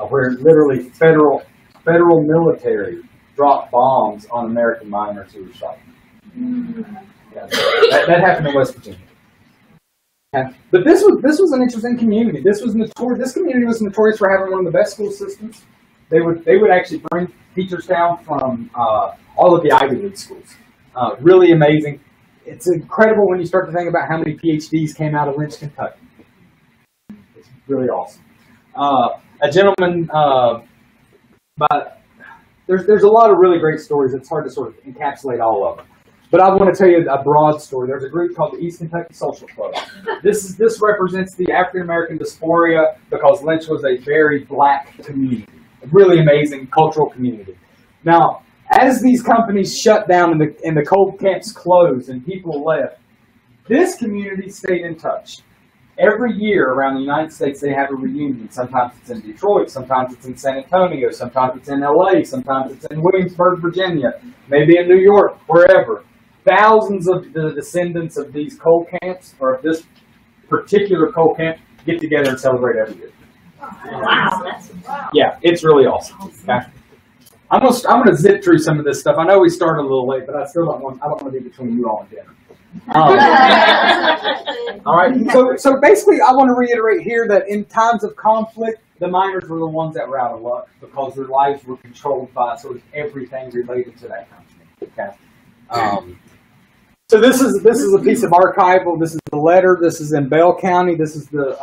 where literally federal military dropped bombs on American miners who were striking. Yeah, that happened in West Virginia. But this was an interesting community. This community was notorious for having one of the best school systems. They would actually bring teachers down from all of the Ivy League schools. Really amazing. It's incredible when you start to think about how many PhDs came out of Lynch, Kentucky. It's really awesome. A gentleman, but there's a lot of really great stories. It's hard to sort of encapsulate all of them. But I want to tell you a broad story. There's a group called the East Kentucky Social Club. This represents the African American diaspora because Lynch was a very black community, a really amazing cultural community. Now, as these companies shut down and the coal camps closed and people left, this community stayed in touch. Every year around the United States, they have a reunion. Sometimes it's in Detroit, sometimes it's in San Antonio, sometimes it's in LA, sometimes it's in Williamsburg, Virginia, maybe in New York, wherever. Thousands of the descendants of these coal camps, or of this particular coal camp, get together and celebrate every year. Wow, that's Yeah, it's really awesome. Okay? I'm gonna zip through some of this stuff. I know we started a little late, but I don't want to be between you all and dinner. All right. So basically, I want to reiterate here that in times of conflict, the miners were the ones that were out of luck because their lives were controlled by sort of everything related to that company. Okay. So this is a piece of archival. This is the letter. This is in Bell County. This is the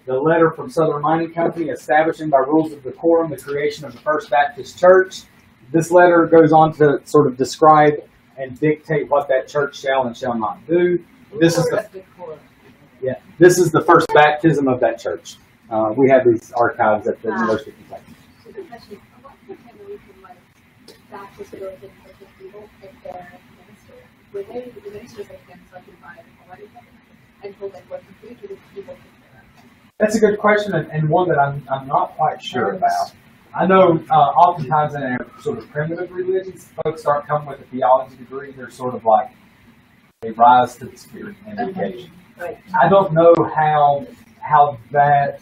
letter from Southern Mining Company establishing by rules of decorum the creation of the First Baptist Church. This letter goes on to sort of describe and dictate what that church shall and shall not do. This is the first baptism of that church. We have these archives at the University of Kentucky. That's a good question, and one that I'm not quite sure about. I know oftentimes in our sort of primitive religions, folks aren't coming with a theology degree. They're sort of like, they rise to the Spirit and education. Right. I don't know how that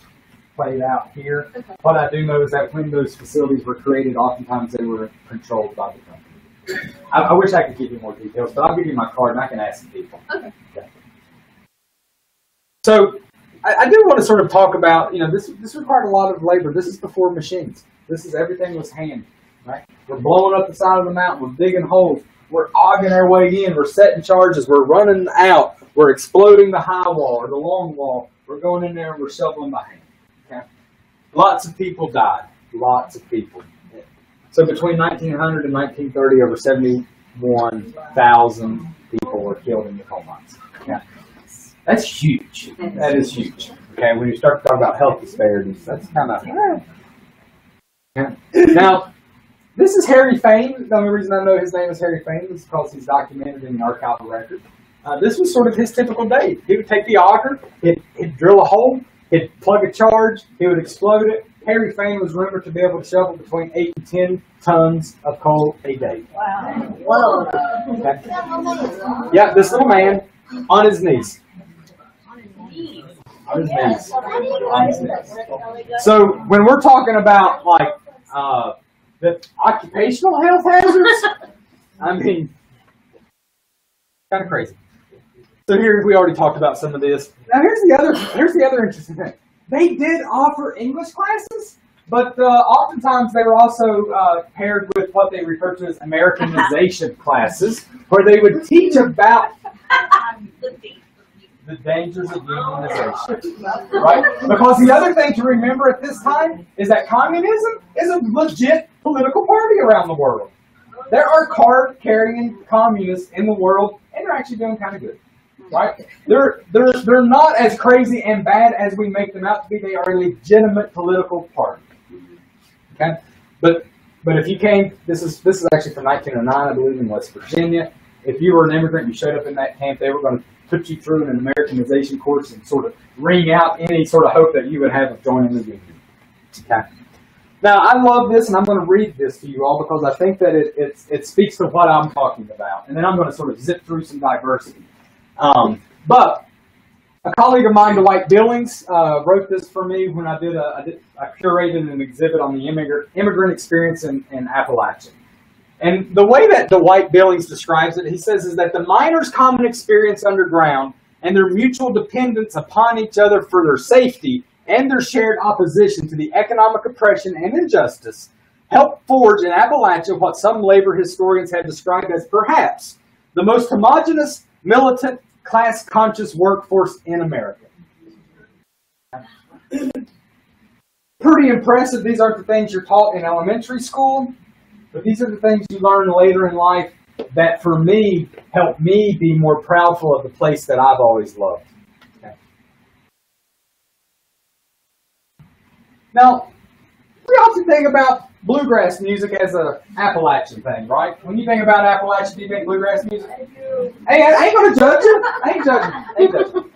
played out here. Okay. What I do know is that when those facilities were created, oftentimes they were controlled by the company. I wish I could give you more details, but I'll give you my card and I can ask some people. Okay. So I do want to sort of talk about, this required a lot of labor. This is before machines. Everything was hand, right? We're blowing up the side of the mountain. We're digging holes. We're ogging our way in. We're setting charges. We're running out. We're exploding the high wall or the long wall. We're going in there and we're shoveling by hand. Okay? Lots of people died. Lots of people. So between 1900 and 1930, over 71,000 people were killed in the coal mines. Okay? That's huge. That is huge. Okay, when you start to talk about health disparities, that's kind of... Yeah. Now, this is Harry Fane. The only reason I know his name is Harry Fane is because he's documented in the archival record. This was sort of his typical day. He would take the auger, he'd drill a hole, he'd plug a charge, he would explode it. Harry Fane was rumored to be able to shovel between 8 and 10 tons of coal a day. wow. Whoa. Okay. Yeah, this little man on his knees. On his knees. On his knees. So when we're talking about like the occupational health hazards, I mean, kind of crazy. So here we already talked about some of this. Now here's the other interesting thing. They did offer English classes, but oftentimes they were also paired with what they refer to as Americanization classes, where they would teach about the dangers of unionization, right? Because the other thing to remember at this time is that communism is a legit political party around the world. There are card-carrying communists in the world, and they're actually doing kind of good, right? They're not as crazy and bad as we make them out to be. They are a legitimate political party. Okay, but if you came, this is actually from 1909, I believe, in West Virginia. If you were an immigrant, you showed up in that camp, they were going to put you through an Americanization course and sort of wring out any sort of hope that you would have of joining the union. Okay. Now, I love this, and I'm going to read this to you all because I think that it speaks to what I'm talking about. And then I'm going to sort of zip through some diversity. But a colleague of mine, Dwight Billings, wrote this for me when I curated an exhibit on the immigrant experience in Appalachia. And the way that Dwight Billings describes it, he says, is that the miners' common experience underground and their mutual dependence upon each other for their safety and their shared opposition to the economic oppression and injustice helped forge in Appalachia what some labor historians have described as perhaps the most homogeneous, militant, class-conscious workforce in America. Pretty impressive. These aren't the things you're taught in elementary school. But these are the things you learn later in life that, for me, help me be more proudful of the place that I've always loved. Okay. Now, we often think about bluegrass music as an Appalachian thing, right? When you think about Appalachia, do you think bluegrass music? Hey, I ain't going to judge you. I ain't judging you.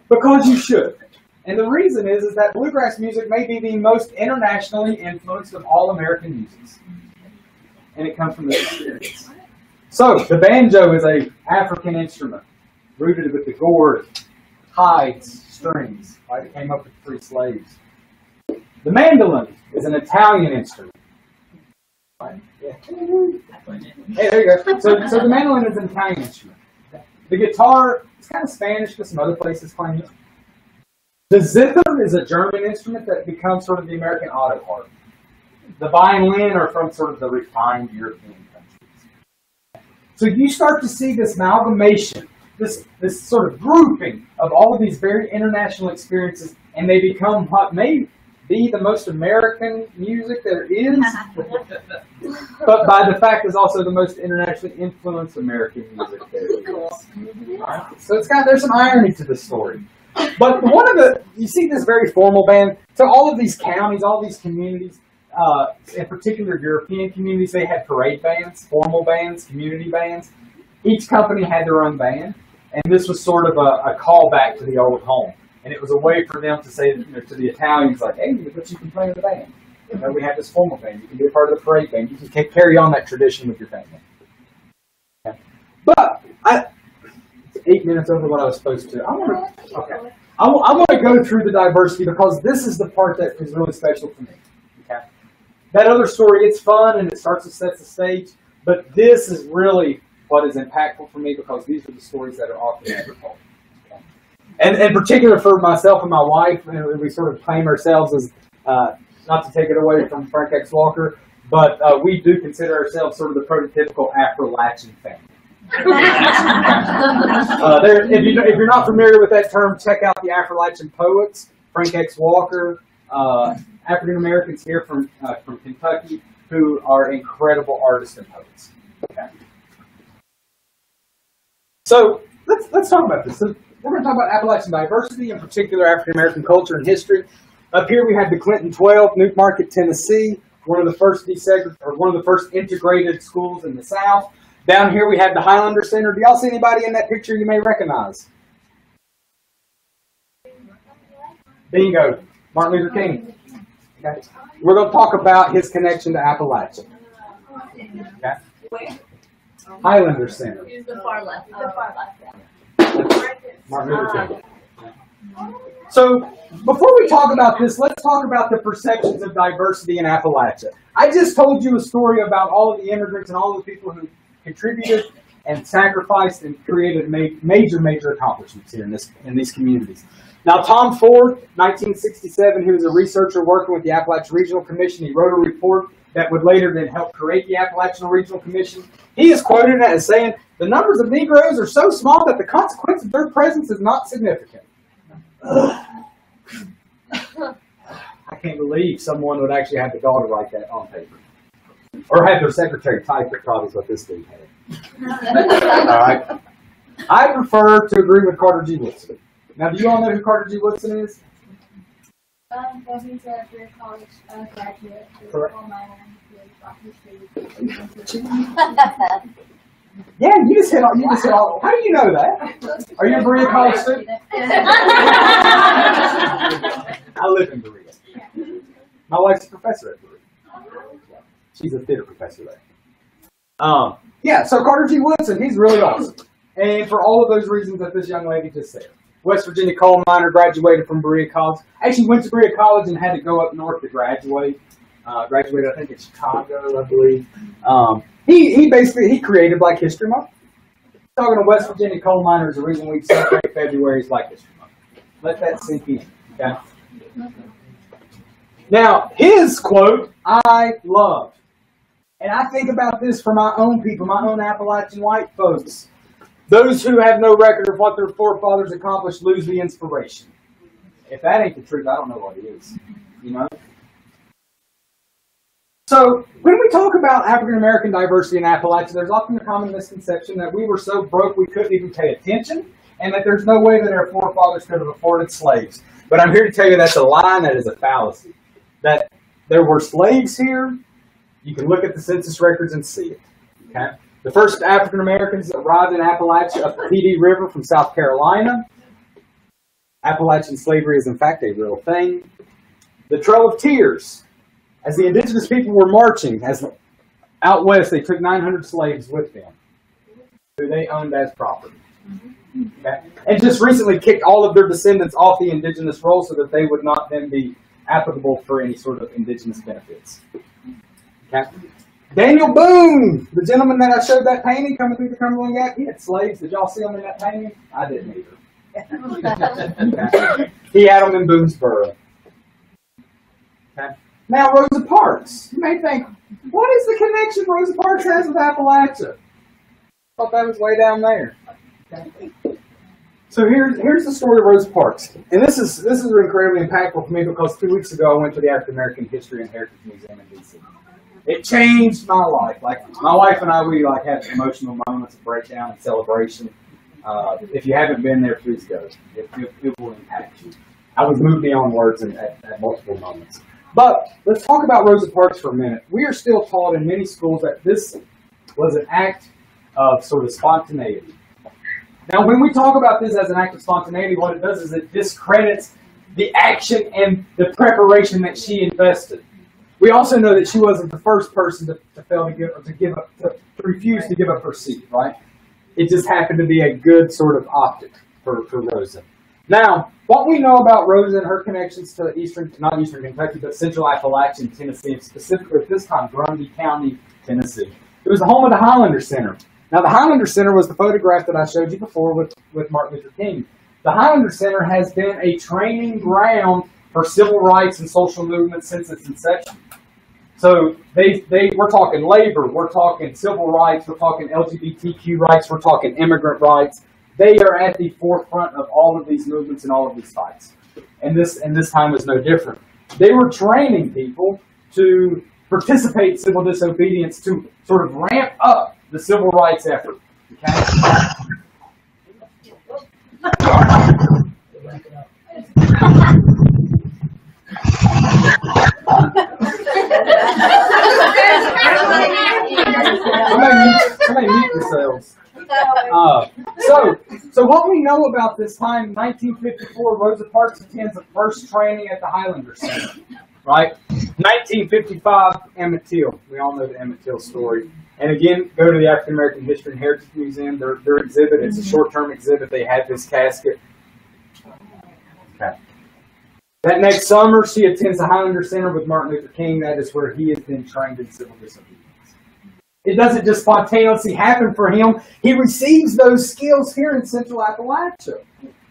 Because you should. And the reason is that bluegrass music may be the most internationally influenced of all American musics. And it comes from this experience. So, the banjo is an African instrument, rooted with the gourd, hides, strings. Right? It came up with free slaves. The mandolin is an Italian instrument. Right? Yeah. Hey, there you go. So the mandolin is an Italian instrument. The guitar is kind of Spanish, but some other places claim it. The zither is a German instrument that becomes sort of the American auto harp. The violin are from sort of the refined European countries. So you start to see this amalgamation, this sort of grouping of all of these very international experiences, and they become what may be the most American music there is, but by the fact is also the most internationally influenced American music there is. Right? So there's some irony to the story. But you see this very formal band. So all of these counties, all these communities, in particular European communities, they had parade bands, formal bands, community bands. Each company had their own band, and this was sort of a callback to the old home. And it was a way for them to say, to the Italians, like, hey, but you can play in the band. We have this formal band. You can be a part of the parade band. You can carry on that tradition with your family. Okay. But it's 8 minutes over what I was supposed to. I want to go through the diversity because this is the part that is really special to me. Okay. That other story, it's fun and it starts to set the stage, but this is really what is impactful for me because these are the stories that are often never told. Okay. And in particular for myself and my wife, we sort of claim ourselves as, not to take it away from Frank X. Walker, but we do consider ourselves sort of the prototypical Appalachian family. If you're not familiar with that term, check out the Appalachian poets, Frank X. Walker, African Americans here from Kentucky, who are incredible artists and poets. Okay. So let's talk about this. So we're going to talk about Appalachian diversity, in particular African American culture and history. Up here we have the Clinton 12, Newt Market, Tennessee, one of the first integrated schools in the South. Down here we have the Highlander Center. Do y'all see anybody in that picture you may recognize? Bingo. Martin Luther King. Okay. We're going to talk about his connection to Appalachia. Okay. Highlander Center. The far left. The far left. Martin Luther King. So, before we talk about this, let's talk about the perceptions of diversity in Appalachia. I just told you a story about all of the immigrants and all the people who contributed and sacrificed and created major accomplishments here in these communities. Now, Tom Ford, 1967, he was a researcher working with the Appalachian Regional Commission. He wrote a report that would later then help create the Appalachian Regional Commission. He is quoted as saying, "The numbers of Negroes are so small that the consequence of their presence is not significant." I can't believe someone would actually have the gall to write that on paper. Or have their secretary type it, probably is what this dude had. All right. I prefer to agree with Carter G. Woodson. Now, do you all know who Carter G. Woodson is? Well, he's a career college graduate. Correct. Minor. Yeah, you just hit all. How do you know that? Are you a Berea College student? I live in Berea. My wife's a professor at Berea. She's a theater professor there. Yeah, so Carter G. Woodson, he's really awesome. And for all of those reasons that this young lady just said. West Virginia coal miner, graduated from Berea College. Actually went to Berea College and had to go up north to graduate. Graduated, I think, in Chicago, I believe. He created Black History Month. Talking to West Virginia coal miners, the reason we celebrate February is Black History Month. Let that sink in. Okay? Now, his quote, I loved. And I think about this for my own people, my own Appalachian white folks. Those who have no record of what their forefathers accomplished lose the inspiration. If that ain't the truth, I don't know what it is. You know? So, when we talk about African American diversity in Appalachia, there's often a common misconception that we were so broke we couldn't even pay attention, and that there's no way that our forefathers could have afforded slaves. But I'm here to tell you that's a lie and that is a fallacy. That there were slaves here, you can look at the census records and see it. Okay? The first African Americans arrived in Appalachia up the PD River from South Carolina. Appalachian slavery is in fact a real thing. The Trail of Tears. As the indigenous people were marching out west, they took 900 slaves with them, who they owned as property. Okay? And just recently kicked all of their descendants off the indigenous roll so that they would not then be applicable for any sort of indigenous benefits. Okay. Daniel Boone, the gentleman that I showed that painting coming through the Cumberland Gap, he had slaves. Did y'all see him in that painting? I didn't either. Okay. He had them in Boonesboro. Okay. Now, Rosa Parks. You may think, what is the connection Rosa Parks has with Appalachia? I thought that was way down there. Okay. So here's the story of Rosa Parks. And this is incredibly impactful for me because 2 weeks ago I went to the African American History and Heritage Museum in D.C. It changed my life. Like, my wife and I, we like have emotional moments of breakdown and celebration. If you haven't been there, please go. It will impact you. I was moved beyond words at multiple moments. But let's talk about Rosa Parks for a minute. We are still taught in many schools that this was an act of sort of spontaneity. Now, when we talk about this as an act of spontaneity, what it does is it discredits the action and the preparation that she invested. We also know that she wasn't the first person to fail to refuse to give up her seat, right? It just happened to be a good sort of optic for Rosa. Now, what we know about Rosa and her connections to not Eastern Kentucky, but Central Appalachian Tennessee, and specifically at this time, Grundy County, Tennessee. It was the home of the Highlander Center. Now, the Highlander Center was the photograph that I showed you before with Martin Luther King. The Highlander Center has been a training ground for civil rights and social movements since its inception. So we're talking labor, we're talking civil rights, we're talking LGBTQ rights, we're talking immigrant rights. They are at the forefront of all of these movements and all of these fights. And this time was no different. They were training people to participate in civil disobedience to sort of ramp up the civil rights effort. Okay? Somebody mute yourselves. So what we know about this time, 1954, Rosa Parks attends the first training at the Highlander Center, right? 1955, Emmett Till. We all know the Emmett Till story. And again, go to the African American History and Heritage Museum. Their exhibit, it's a short-term exhibit. They have this casket. Okay. That next summer, she attends the Highlander Center with Martin Luther King. That is where he has been trained in civil disobedience. It doesn't just spontaneously happen for him. He receives those skills here in Central Appalachia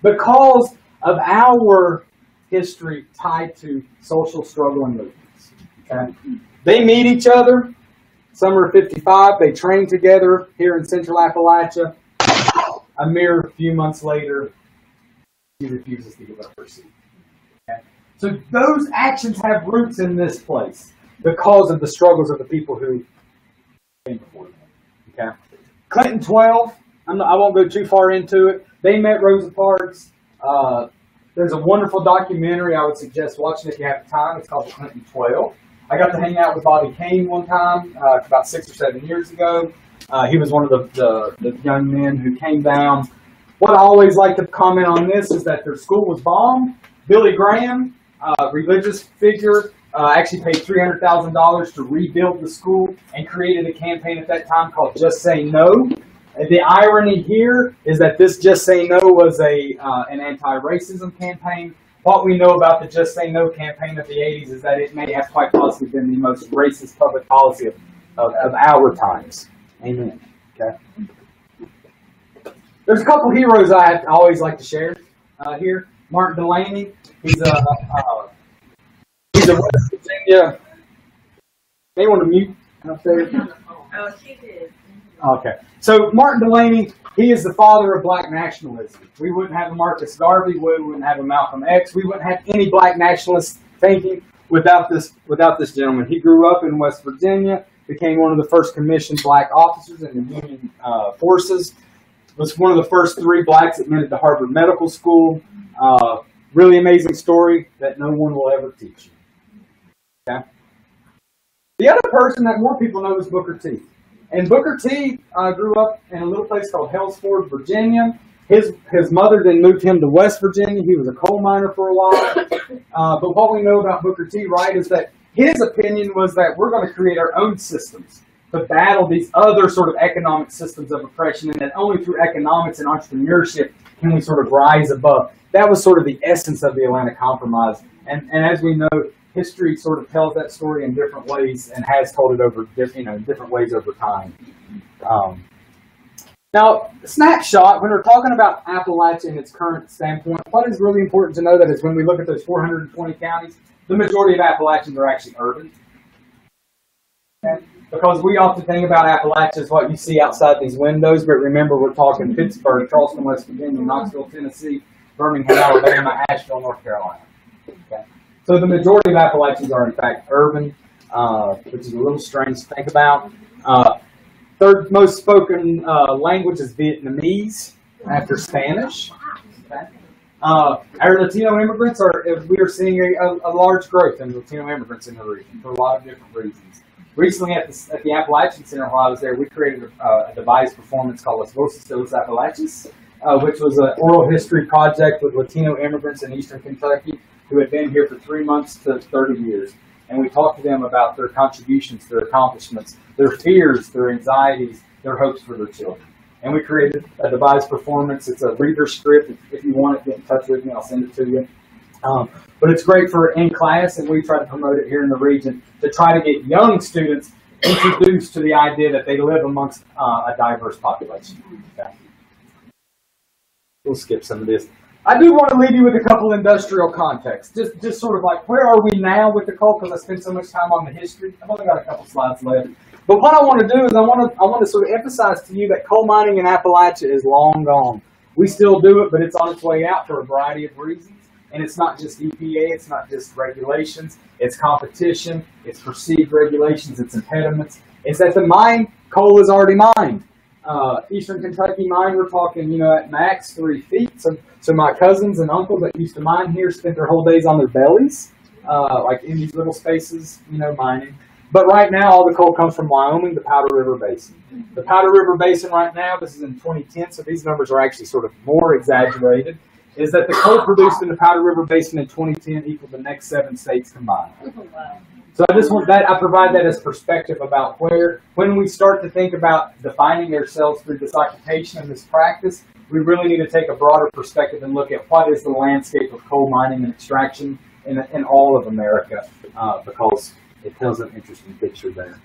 because of our history tied to social struggle and movements. Okay? They meet each other. Summer of '55, they train together here in Central Appalachia. A mere few months later, she refuses to give up her seat. Okay? So those actions have roots in this place because of the struggles of the people who came before them. Okay? Clinton 12, I won't go too far into it. They met Rosa Parks. There's a wonderful documentary I would suggest watching if you have time. It's called Clinton 12. I got to hang out with Bobby Kane one time, about 6 or 7 years ago. He was one of the young men who came down. What I always like to comment on this is that their school was bombed. Billy Graham, religious figure, actually paid $300,000 to rebuild the school and created a campaign at that time called Just Say No. And the irony here is that this Just Say No was an anti-racism campaign. What we know about the Just Say No campaign of the 80s is that it may have quite possibly been the most racist public policy of our times. Amen. Okay. There's a couple heroes I always like to share here. Martin Delany. He's a West Virginia. They want to mute up there. Oh, she did. Okay. So Martin Delany, he is the father of black nationalism. We wouldn't have a Marcus Garvey, we wouldn't have a Malcolm X, we wouldn't have any black nationalist thinking without this gentleman. He grew up in West Virginia, became one of the first commissioned black officers in the Union forces, was one of the first 3 blacks admitted to Harvard Medical School. Really amazing story that no one will ever teach you. Okay? The other person that more people know is Booker T. And Booker T grew up in a little place called Hellsford, Virginia. His mother then moved him to West Virginia. He was a coal miner for a while. But what we know about Booker T, right, is that his opinion was that we're going to create our own systems to battle these other sort of economic systems of oppression, and that only through economics and entrepreneurship can we sort of rise above. That was sort of the essence of the Atlanta Compromise. And as we know, history sort of tells that story in different ways and has told it over different ways over time. Now, Snapshot, when we're talking about Appalachia in its current standpoint, what is really important to know that is when we look at those 420 counties, the majority of Appalachians are actually urban. Okay? Because we often think about Appalachia as what you see outside these windows, but remember we're talking Pittsburgh, Charleston, West Virginia, Knoxville, Tennessee, Birmingham, Alabama, Asheville, North Carolina. Okay? So the majority of Appalachians are in fact urban, which is a little strange to think about. Third most spoken language is Vietnamese after Spanish. Okay? Our Latino immigrants we are seeing a large growth in Latino immigrants in the region for a lot of different reasons. Recently at the Appalachian Center while I was there, we created a devised performance called Las Voces de los Appalachians, which was an oral history project with Latino immigrants in eastern Kentucky who had been here for 3 months to 30 years. And we talked to them about their contributions, their accomplishments, their fears, their anxieties, their hopes for their children. And we created a devised performance. It's a reader script. If you want it, get in touch with me. I'll send it to you. But it's great for in class, and we try to promote it here in the region to try to get young students introduced to the idea that they live amongst a diverse population. Okay. We'll skip some of this. I do want to leave you with a couple industrial contexts, just sort of like where are we now with the coal, because I spent so much time on the history. I've only got a couple slides left. But what I want to do is I want to sort of emphasize to you that coal mining in Appalachia is long gone. We still do it, but it's on its way out for a variety of reasons. And it's not just EPA, it's not just regulations, it's competition, it's perceived regulations, it's impediments. It's that the mine, coal is already mined. Eastern Kentucky mine, we're talking, at max 3 feet. So my cousins and uncles that used to mine here spent their whole days on their bellies, like in these little spaces, mining. But right now, all the coal comes from Wyoming, the Powder River Basin. The Powder River Basin right now, this is in 2010, so these numbers are actually sort of more exaggerated, is that the coal produced in the Powder River Basin in 2010 equaled the next 7 states combined. So I provide that as perspective about when we start to think about defining ourselves through this occupation and this practice, we really need to take a broader perspective and look at what is the landscape of coal mining and extraction in all of America, because it tells an interesting picture there.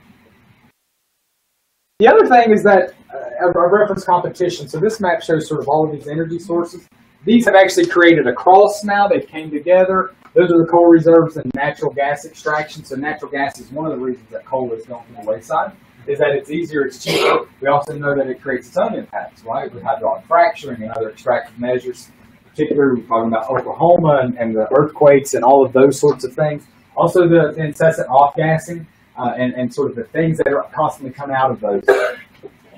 The other thing is that I reference competition. So this map shows sort of all of these energy sources. These have actually created a cross now. They came together. Those are the coal reserves and natural gas extraction. So natural gas is one of the reasons that coal is going to the wayside, is that it's easier, it's cheaper. We also know that it creates its own impacts, right, with hydraulic fracturing and other extractive measures. Particularly, we're talking about Oklahoma and the earthquakes and all of those sorts of things. Also the incessant off-gassing and sort of the things that are constantly coming out of those.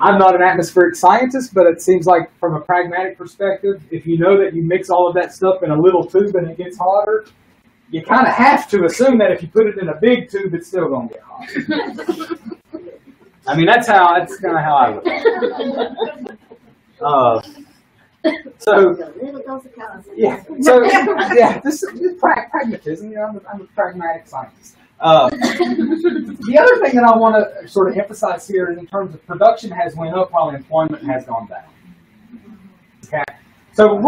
I'm not an atmospheric scientist, but it seems like from a pragmatic perspective, if you know that you mix all of that stuff in a little tube and it gets hotter, you kind of have to assume that if you put it in a big tube, it's still going to get hot. I mean, that's kind of how I look at it. This is pragmatism. I'm a pragmatic scientist. The other thing that I want to sort of emphasize here is in terms of production has went up while employment has gone down. Okay, so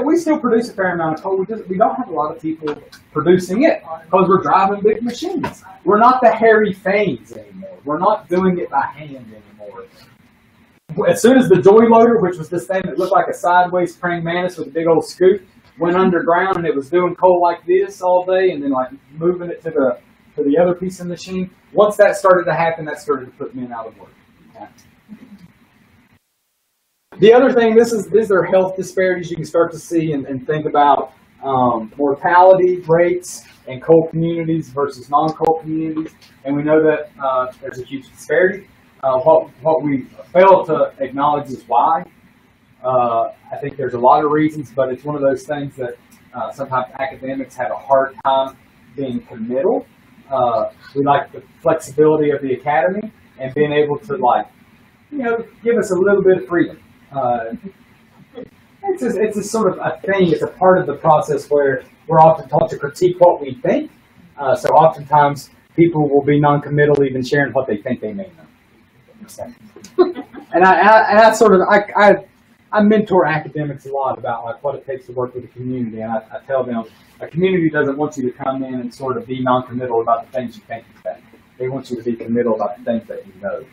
we still produce a fair amount of coal. We don't have a lot of people producing it because we're driving big machines. We're not the hairy Thanes anymore. We're not doing it by hand anymore. As soon as the joy loader, which was this thing that looked like a sideways praying mantis with a big old scoop, went underground and it was doing coal like this all day and then like moving it to the other piece of the machine. Once that started to happen, that started to put men out of work. Okay. The other thing, these are health disparities you can start to see and think about mortality rates in coal communities versus non-coal communities. And we know that there's a huge disparity. What we fail to acknowledge is why. I think there's a lot of reasons, but it's one of those things that sometimes academics have a hard time being committal. We like the flexibility of the academy and being able to give us a little bit of freedom. It's a sort of a thing. It's a part of the process where we're often taught to critique what we think. So oftentimes people will be non-committal even sharing what they think they may know. And I sort of I mentor academics a lot about like what it takes to work with a community, and I tell them a community doesn't want you to come in and sort of be non-committal about the things you think you think. They want you to be committal about the things that you know.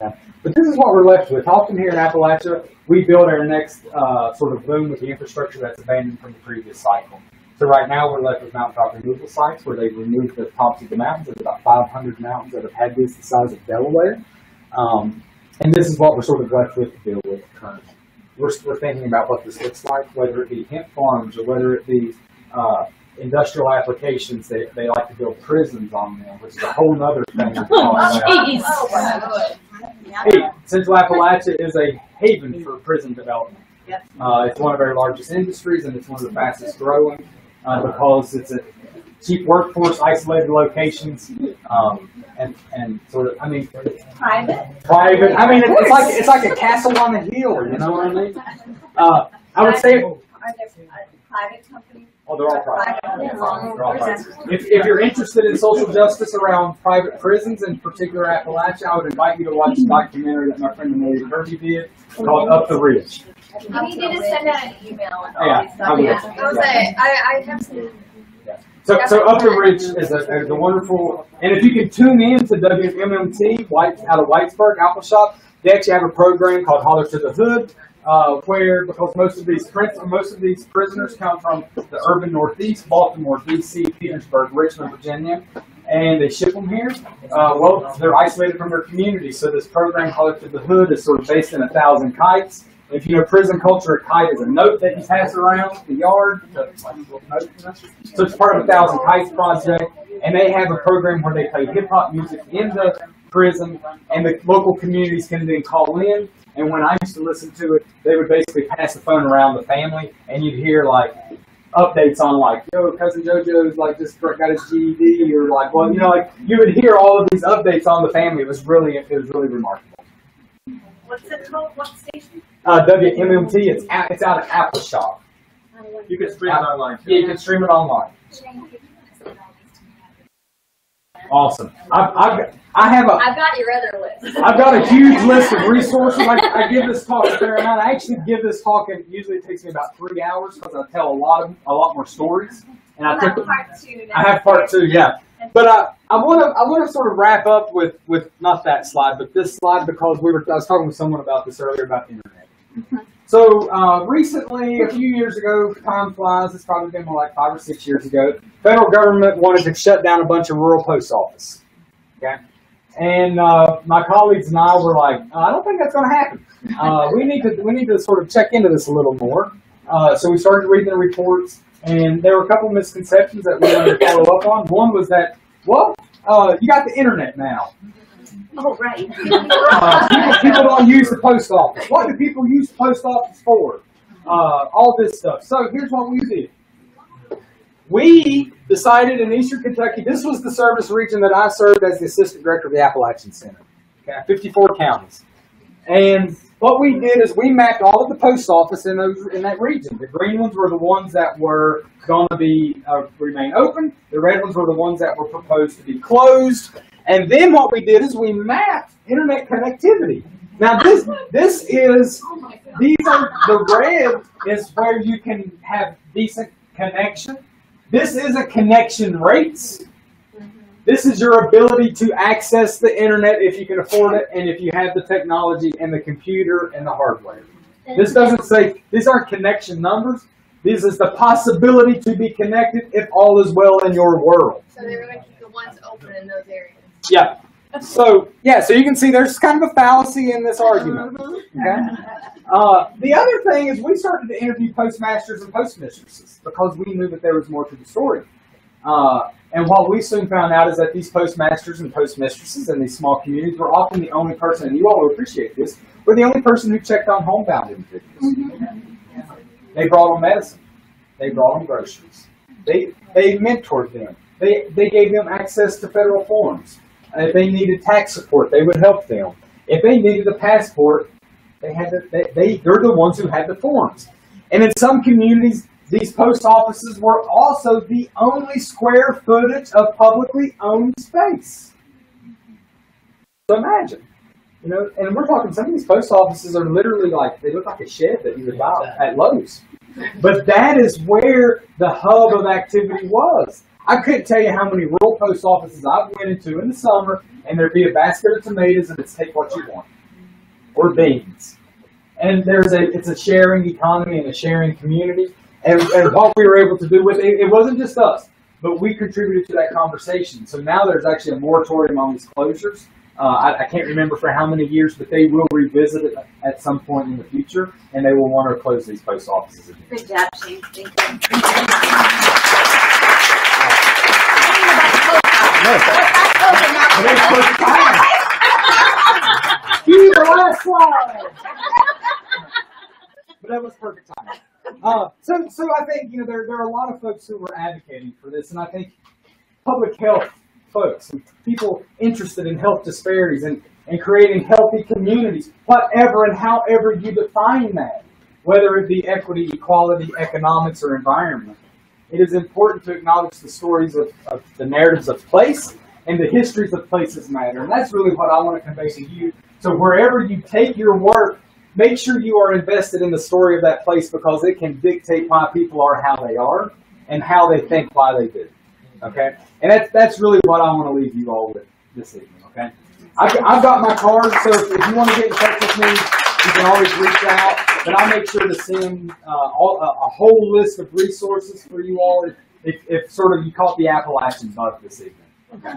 Yeah. But this is what we're left with. Often here in Appalachia, we build our next sort of boom with the infrastructure that's abandoned from the previous cycle. So right now we're left with mountaintop removal sites where they've removed the tops of the mountains. There's about 500 mountains that have had this the size of Delaware. And this is what we're sort of left with to deal with currently. We're thinking about what this looks like, whether it be hemp farms or whether it be industrial applications. They like to build prisons on them, which is a whole other thing. Hey, Central Appalachia is a haven for prison development. It's one of our largest industries, and it's one of the fastest growing because it's a cheap workforce, isolated locations, and sort of, I mean, private. I mean, it's like a castle on a hill. You know what I mean? I would say. Are there private companies? Oh, they're all private. They're all private. If you're interested in social justice around private prisons, in particular Appalachia, I would invite you to watch a documentary that my friend Amelia Kirby did called Up the Ridge. You need to send out an email with all Yeah, these stuff. I will. I have some. So Up the Ridge is a wonderful, and if you can tune in to WMMT out of Whitesburg, Appalachia, they actually have a program called Holler to the Hood, where, because most of these prisoners come from the urban Northeast, Baltimore, D.C., Petersburg, Richmond, Virginia, and they ship them here. Well, they're isolated from their community, so this program, Holler to the Hood, is sort of based in 1,000 kites. If you know prison culture, a kite is a note that you pass around the yard. So it's part of 1,000 Kites project, and they have a program where they play hip-hop music in the prison, and the local communities can then call in. And when I used to listen to it, they would basically pass the phone around the family, and you'd hear like updates on like, yo, cousin JoJo's like just got his GED, or like, well, you know, like you would hear all of these updates on the family. It was really remarkable. What's it called? What station? WMMT. It's out of Appalachia. You can stream it online too. Yeah, you can stream it online. Awesome. I've got your other list. I've got a huge list of resources. I give this talk a fair amount. I actually give this talk, and usually it takes me about 3 hours because I tell a lot more stories. And I have part two. Yeah. But I want to sort of wrap up with not that slide, but this slide, because I was talking with someone about this earlier about the internet. So recently, a few years ago, time flies, it's probably been more like 5 or 6 years ago, federal government wanted to shut down a bunch of rural post offices. Okay, and my colleagues and I were like, I don't think that's going to happen. We need to sort of check into this a little more. So we started reading the reports. And there were a couple of misconceptions that we wanted to follow up on. One was that, well, you got the internet now. Oh, right. People don't use the post office. What do people use the post office for? All this stuff. So here's what we did. We decided in Eastern Kentucky, this was the service region that I served as the assistant director of the Appalachian Center. Okay, 54 counties. And what we did is we mapped all of the post office in that region. The green ones were the ones that were going to be remain open. The red ones were the ones that were proposed to be closed. And then what we did is we mapped internet connectivity. Now these are the red is where you can have decent connection. This isn't connection rates. This is your ability to access the internet if you can afford it and if you have the technology and the computer and the hardware. This doesn't say, these aren't connection numbers. This is the possibility to be connected if all is well in your world. So they were going to keep the ones open in those areas. Yeah. So you can see there's kind of a fallacy in this argument. Okay? The other thing is we started to interview postmasters and postmistresses because we knew that there was more to the story. And what we soon found out is that these postmasters and postmistresses in these small communities were often the only person, and you all will appreciate this, were the only person who checked on homebound individuals. They brought them medicine. They brought them groceries. They mentored them. They gave them access to federal forms. If they needed tax support, they would help them. If they needed a passport, they're the ones who had the forms. And in some communities, these post offices were also the only square footage of publicly owned space. So imagine, you know, and we're talking, some of these post offices are literally like, they look like a shed that you would buy at Lowe's. But that is where the hub of activity was. I couldn't tell you how many rural post offices I went into in the summer, and there'd be a basket of tomatoes, and it's take what you want, or beans. And it's a sharing economy and a sharing community. And what we were able to do with it, it wasn't just us, but we contributed to that conversation. So now there's actually a moratorium on these closures. I can't remember for how many years, but they will revisit it at some point in the future, and they will want to close these post offices again. Good job, Shane. Thank you. The last slide. But that was perfect timing. So I think, you know, there are a lot of folks who were advocating for this, and I think public health folks and people interested in health disparities and creating healthy communities, whatever and however you define that, whether it be equity, equality, economics, or environment. It is important to acknowledge the stories of the narratives of place, and the histories of places matter. And that's really what I want to convey to you. So wherever you take your work, make sure you are invested in the story of that place, because it can dictate why people are how they are and how they think why they do. Okay? And that's really what I want to leave you all with this evening. Okay? I've got my card, so if you want to get in touch with me, you can always reach out. But I'll make sure to send a whole list of resources for you all if sort of you caught the Appalachian bug this evening. Okay?